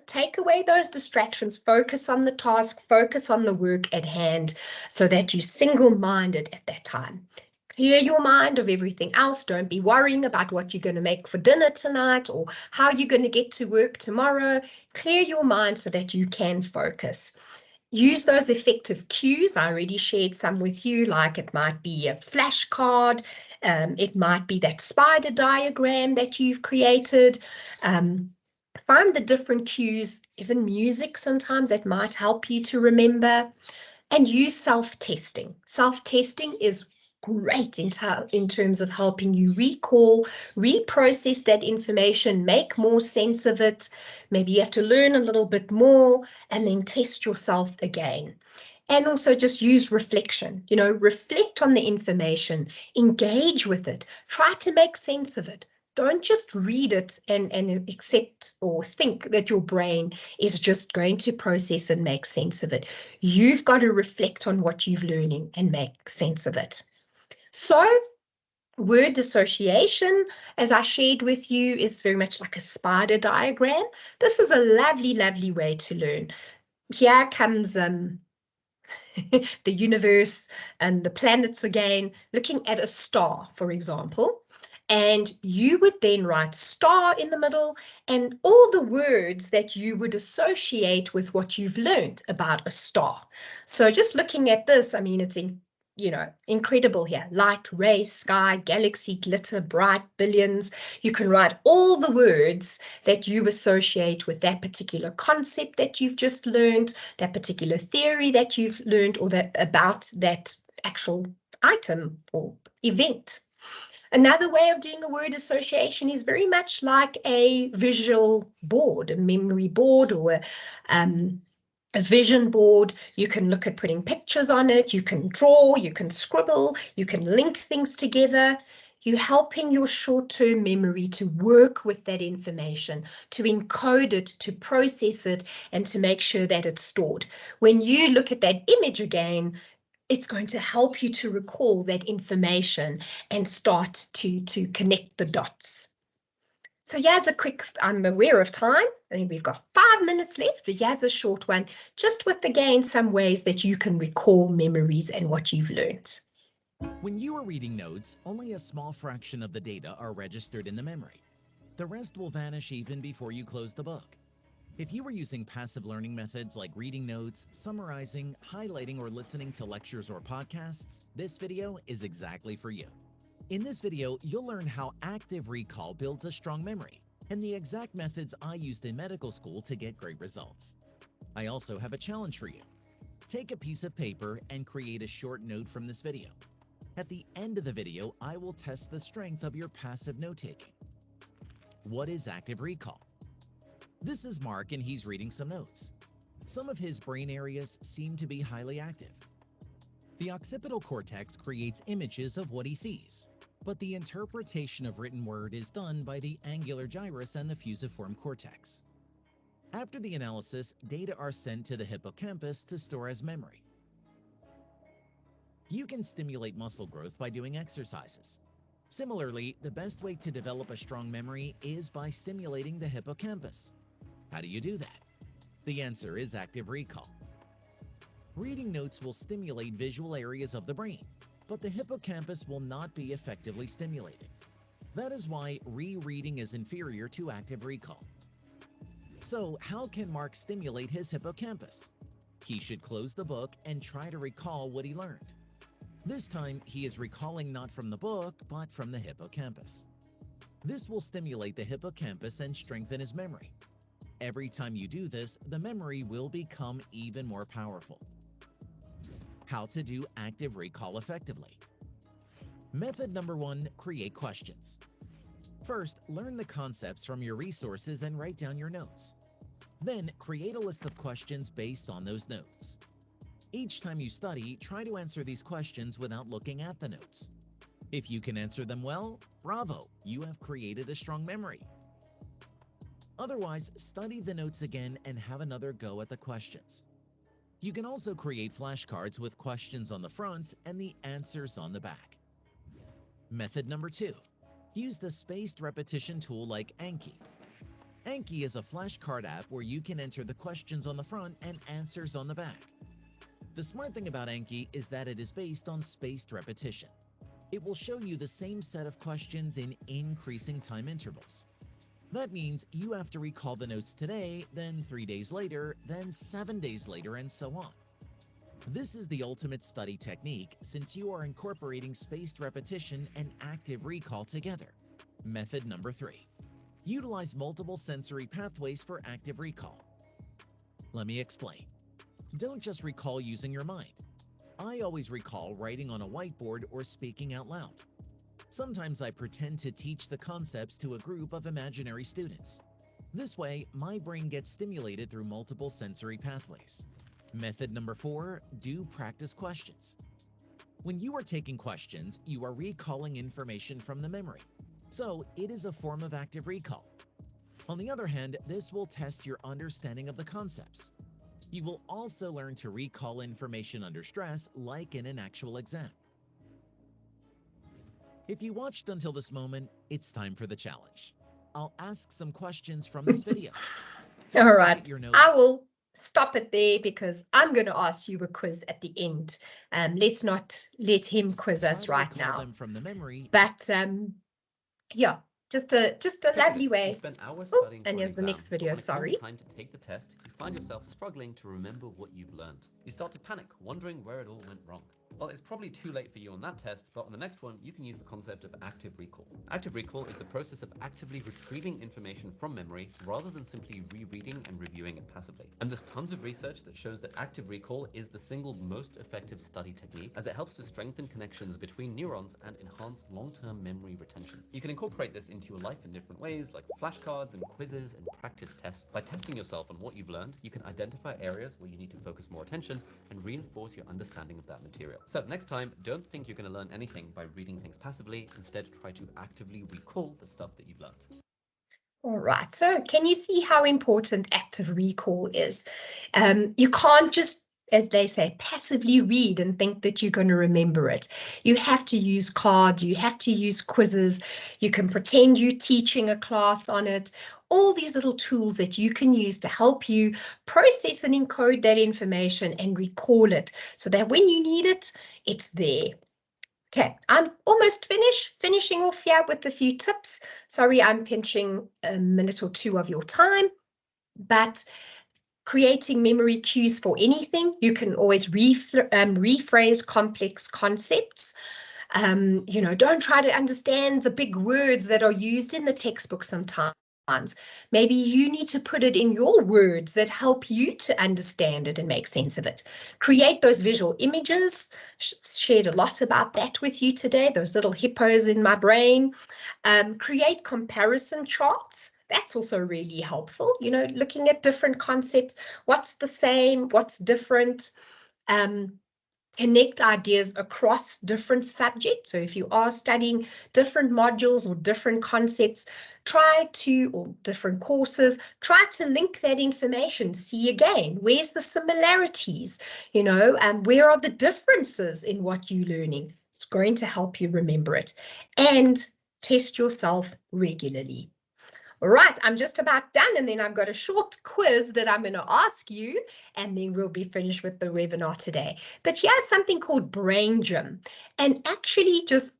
take away those distractions, focus on the task, focus on the work at hand so that you're single-minded at that time. Clear your mind of everything else. Don't be worrying about what you're going to make for dinner tonight or how you're going to get to work tomorrow. Clear your mind so that you can focus. Use those effective cues. I already shared some with you, like it might be a flashcard, it might be that spider diagram that you've created. Find the different cues, even music sometimes that might help you to remember, and use self-testing. Self-testing is great in terms of helping you recall, reprocess that information, make more sense of it. Maybe you have to learn a little bit more and then test yourself again. And also just use reflection, reflect on the information, engage with it, try to make sense of it. Don't just read it and accept or think that your brain is just going to process and make sense of it. You've got to reflect on what you've learning and make sense of it. So word association, as I shared with you, is very much like a spider diagram. This is a lovely, lovely way to learn. Here comes the universe and the planets again, looking at a star, for example. And you would then write star in the middle and all the words that you would associate with what you've learned about a star. So just looking at this, I mean, it's incredible here. Light, ray, sky, galaxy, glitter, bright, billions. You can write all the words that you associate with that particular concept that you've just learned, that particular theory that you've learned, or that about that actual item or event. Another way of doing a word association is very much like a visual board, a memory board, or a vision board. You can look at putting pictures on it, you can draw, you can scribble, you can link things together. You're helping your short-term memory to work with that information, to encode it, to process it, and to make sure that it's stored. When you look at that image again, it's going to help you to recall that information and start to connect the dots. So here's a quick, I'm aware of time. I think we've got 5 minutes left, but here's a short one, just with, again, some ways that you can recall memories and what you've learned. When you are reading notes, only a small fraction of the data are registered in the memory. The rest will vanish even before you close the book. If you are using passive learning methods like reading notes, summarizing, highlighting, or listening to lectures or podcasts, this video is exactly for you. In this video, you'll learn how active recall builds a strong memory and the exact methods I used in medical school to get great results. I also have a challenge for you. Take a piece of paper and create a short note from this video. At the end of the video, I will test the strength of your passive note-taking. What is active recall? This is Mark and he's reading some notes. Some of his brain areas seem to be highly active. The occipital cortex creates images of what he sees, but the interpretation of written word is done by the angular gyrus and the fusiform cortex. After the analysis, data are sent to the hippocampus to store as memory. You can stimulate muscle growth by doing exercises. Similarly, the best way to develop a strong memory is by stimulating the hippocampus. How do you do that? The answer is active recall. Reading notes will stimulate visual areas of the brain, but the hippocampus will not be effectively stimulated. That is why rereading is inferior to active recall. So, how can Mark stimulate his hippocampus? He should close the book and try to recall what he learned. This time, he is recalling not from the book, but from the hippocampus. This will stimulate the hippocampus and strengthen his memory. Every time you do this, the memory will become even more powerful. How to do active recall effectively. Method number 1, create questions. First, learn the concepts from your resources and write down your notes. Then, create a list of questions based on those notes. Each time you study, try to answer these questions without looking at the notes. If you can answer them well, bravo, you have created a strong memory. Otherwise, study the notes again and have another go at the questions. You can also create flashcards with questions on the front and the answers on the back. Method number 2. Use the spaced repetition tool like Anki. Anki is a flashcard app where you can enter the questions on the front and answers on the back. The smart thing about Anki is that it is based on spaced repetition. It will show you the same set of questions in increasing time intervals. That means you have to recall the notes today, then 3 days later, then 7 days later, and so on. This is the ultimate study technique since you are incorporating spaced repetition and active recall together. Method number 3. Utilize multiple sensory pathways for active recall. Let me explain. Don't just recall using your mind. I always recall writing on a whiteboard or speaking out loud. Sometimes I pretend to teach the concepts to a group of imaginary students. This way, my brain gets stimulated through multiple sensory pathways. Method number 4, do practice questions. When you are taking questions, you are recalling information from the memory. So it is a form of active recall. On the other hand, this will test your understanding of the concepts. You will also learn to recall information under stress, like in an actual exam. If you watched until this moment, it's time for the challenge. I'll ask some questions from this video. All right, Your notes. I will stop it there because I'm going to ask you a quiz at the end. Let's not let him quiz us Try to right recall now. them from the memory. But yeah, just a lovely You way. spent hours Oh, studying and for here's an the next exam, but video, when it comes sorry. time to take the test, you find yourself struggling to remember what you've learned. You start to panic, wondering where it all went wrong. Well, it's probably too late for you on that test, but on the next one, you can use the concept of active recall. Active recall is the process of actively retrieving information from memory rather than simply rereading and reviewing it passively. And there's tons of research that shows that active recall is the single most effective study technique, as it helps to strengthen connections between neurons and enhance long-term memory retention. You can incorporate this into your life in different ways, like flashcards and quizzes and practice tests. By testing yourself on what you've learned, you can identify areas where you need to focus more attention and reinforce your understanding of that material. So next time, don't think you're going to learn anything by reading things passively. Instead, try to actively recall the stuff that you've learned. All right, so can you see how important active recall is? You can't just, as they say, passively read and think that you're going to remember it. You have to use cards, you have to use quizzes, you can pretend you're teaching a class on it. All these little tools that you can use to help you process and encode that information and recall it so that when you need it, it's there. Okay, I'm almost finishing off here with a few tips. Sorry, I'm pinching a minute or two of your time, but creating memory cues for anything, you can always rephrase complex concepts. Don't try to understand the big words that are used in the textbook sometimes. Maybe you need to put it in your words that help you to understand it and make sense of it. Create those visual images. Shared a lot about that with you today, those little hippos in my brain. Create comparison charts. That's also really helpful, looking at different concepts. What's the same? What's different? Connect ideas across different subjects. So if you are studying different modules or different concepts, or different courses, try to link that information. See again, where's the similarities? Where are the differences in what you're learning? It's going to help you remember it. And test yourself regularly. All right, I'm just about done, and then I've got a short quiz that I'm going to ask you, and then we'll be finished with the webinar today. But here's something called Brain Gym, and actually just,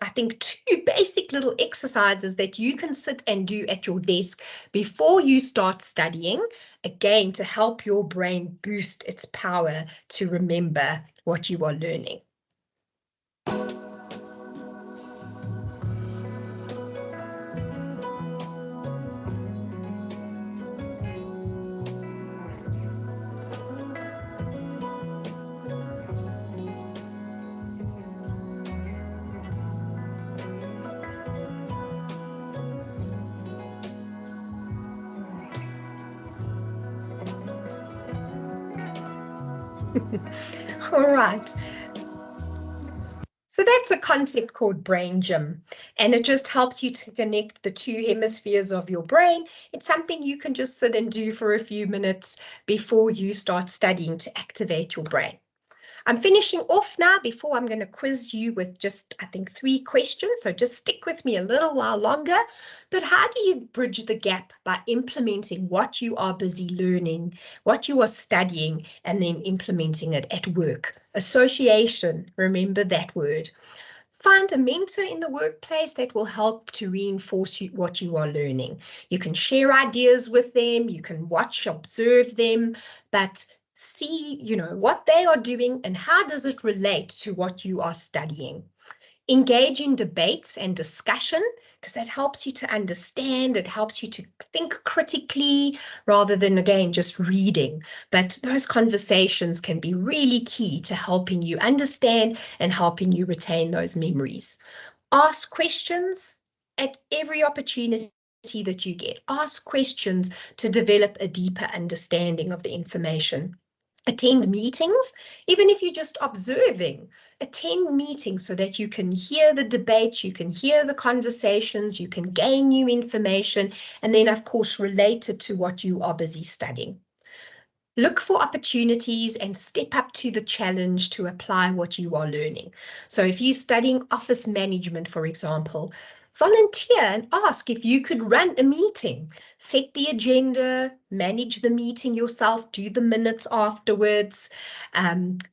I think, 2 basic little exercises that you can sit and do at your desk before you start studying, again, to help your brain boost its power to remember what you are learning. All right. So that's a concept called Brain Gym, and it just helps you to connect the 2 hemispheres of your brain. It's something you can just sit and do for a few minutes before you start studying to activate your brain. I'm finishing off now before I'm going to quiz you with just, I think, 3 questions. So just stick with me a little while longer. But how do you bridge the gap by implementing what you are busy learning, what you are studying, and then implementing it at work? Association, remember that word. Find a mentor in the workplace that will help to reinforce what you are learning. You can share ideas with them, you can watch, observe them, but see, what they are doing and how does it relate to what you are studying. Engage in debates and discussion, because that helps you to understand, it helps you to think critically rather than, again, just reading. But those conversations can be really key to helping you understand and helping you retain those memories. Ask questions at every opportunity that you get. Ask questions to develop a deeper understanding of the information. Attend meetings, even if you're just observing. Attend meetings so that you can hear the debates, you can hear the conversations, you can gain new information, and then, of course, relate it to what you are busy studying. Look for opportunities and step up to the challenge to apply what you are learning. So if you're studying office management, for example, volunteer and ask if you could run a meeting, set the agenda, manage the meeting yourself, do the minutes afterwards,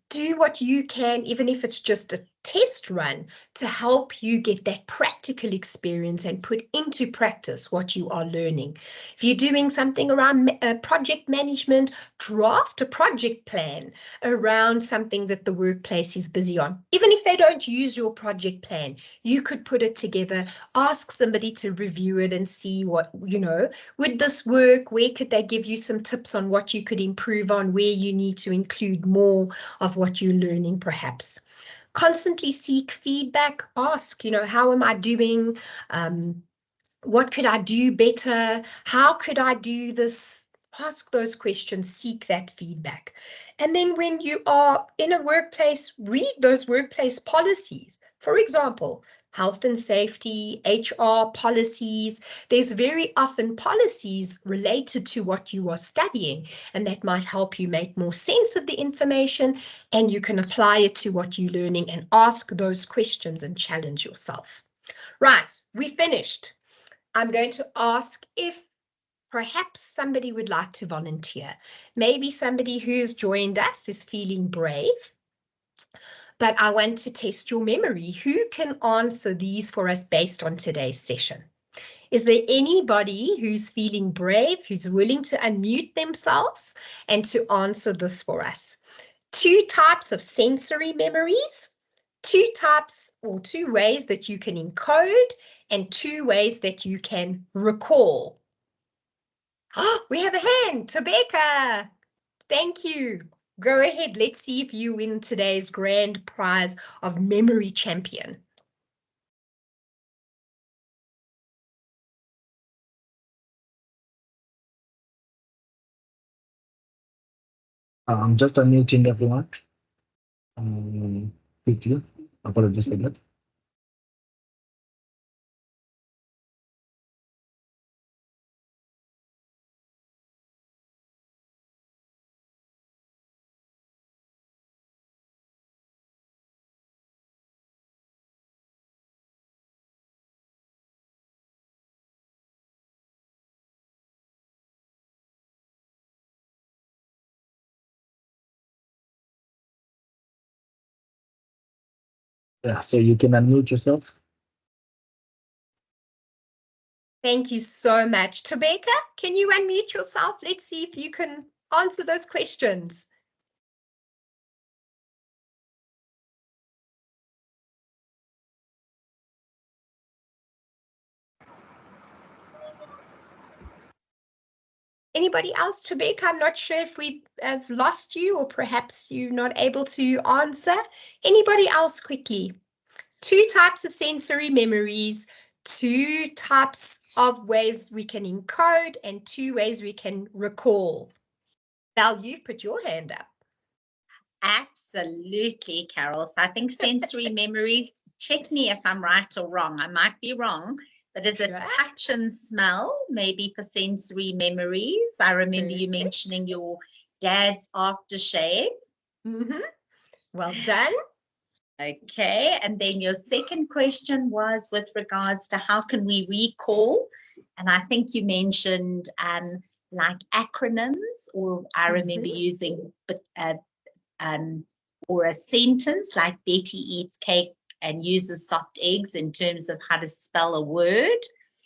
do what you can, even if it's just a test run, to help you get that practical experience and put into practice what you are learning. If you're doing something around project management, draft a project plan around something that the workplace is busy on. Even if they don't use your project plan, you could put it together, ask somebody to review it and see what, would this work? Where could they give you some tips on what you could improve on, where you need to include more of what you're learning perhaps. Constantly seek feedback, ask, how am I doing? What could I do better? How could I do this? Ask those questions, seek that feedback. And then when you are in a workplace, read those workplace policies. For example, health and safety, HR policies. There's very often policies related to what you are studying, and that might help you make more sense of the information, and you can apply it to what you're learning and ask those questions and challenge yourself. Right, we finished. I'm going to ask if perhaps somebody would like to volunteer. Maybe somebody who's joined us is feeling brave, but I want to test your memory. Who can answer these for us based on today's session? Is there anybody who's feeling brave, who's willing to unmute themselves and to answer this for us? 2 types of sensory memories, 2 types or 2 ways that you can encode, and 2 ways that you can recall. Oh, we have a hand, Tobeka. Thank you. Go ahead. Let's see if you win today's grand prize of Memory Champion. I'm just unmuting everyone. Quickly. Apologies for that. Yeah, so you can unmute yourself. Thank you so much. Tobeka, can you unmute yourself? Let's see if you can answer those questions. Anybody else, Tobeka? I'm not sure if we have lost you or perhaps you're not able to answer. Anybody else quickly? 2 types of sensory memories, 2 types of ways we can encode, and 2 ways we can recall. Val, you've put your hand up. Absolutely, Carol. So I think sensory memories, check me if I'm right or wrong. I might be wrong, but is it touch and smell, maybe for sensory memories? I remember you mentioning your dad's aftershave. Well done. Okay, and then your second question was with regards to how can we recall? And I think you mentioned like acronyms, or I remember using or a sentence like Betty eats cake and uses soft eggs in terms of how to spell a word.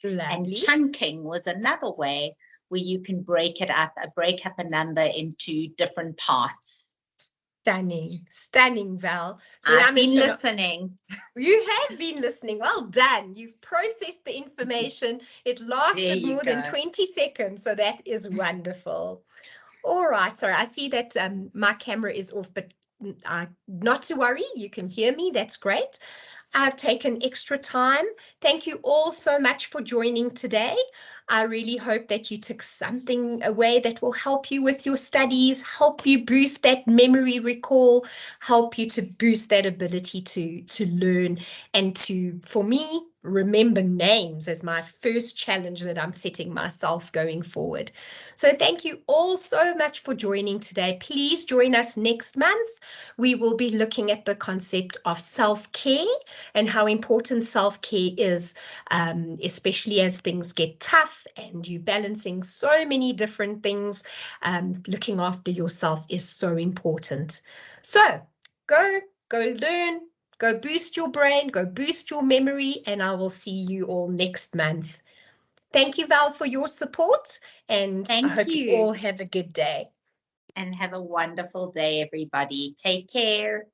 Lovely. And chunking was another way where you can break up a number into different parts. Stunning, stunning, Val. So I've been listening. You have been listening. Well done. You've processed the information. It lasted more than 20 seconds, so that is wonderful. All right, sorry, I see that my camera is off, but not to worry, you can hear me. That's great. I've taken extra time. Thank you all so much for joining today. I really hope that you took something away that will help you with your studies, help you boost that memory recall, help you to boost that ability to learn and to, for me, remember names as my first challenge that I'm setting myself going forward. So thank you all so much for joining today. Please join us next month. We will be looking at the concept of self-care and how important self-care is, especially as things get tough and you're balancing so many different things. Looking after yourself is so important. So go learn, go boost your brain, go boost your memory, and I will see you all next month. Thank you, Val, for your support, and I hope you all have a good day. And have a wonderful day, everybody. Take care.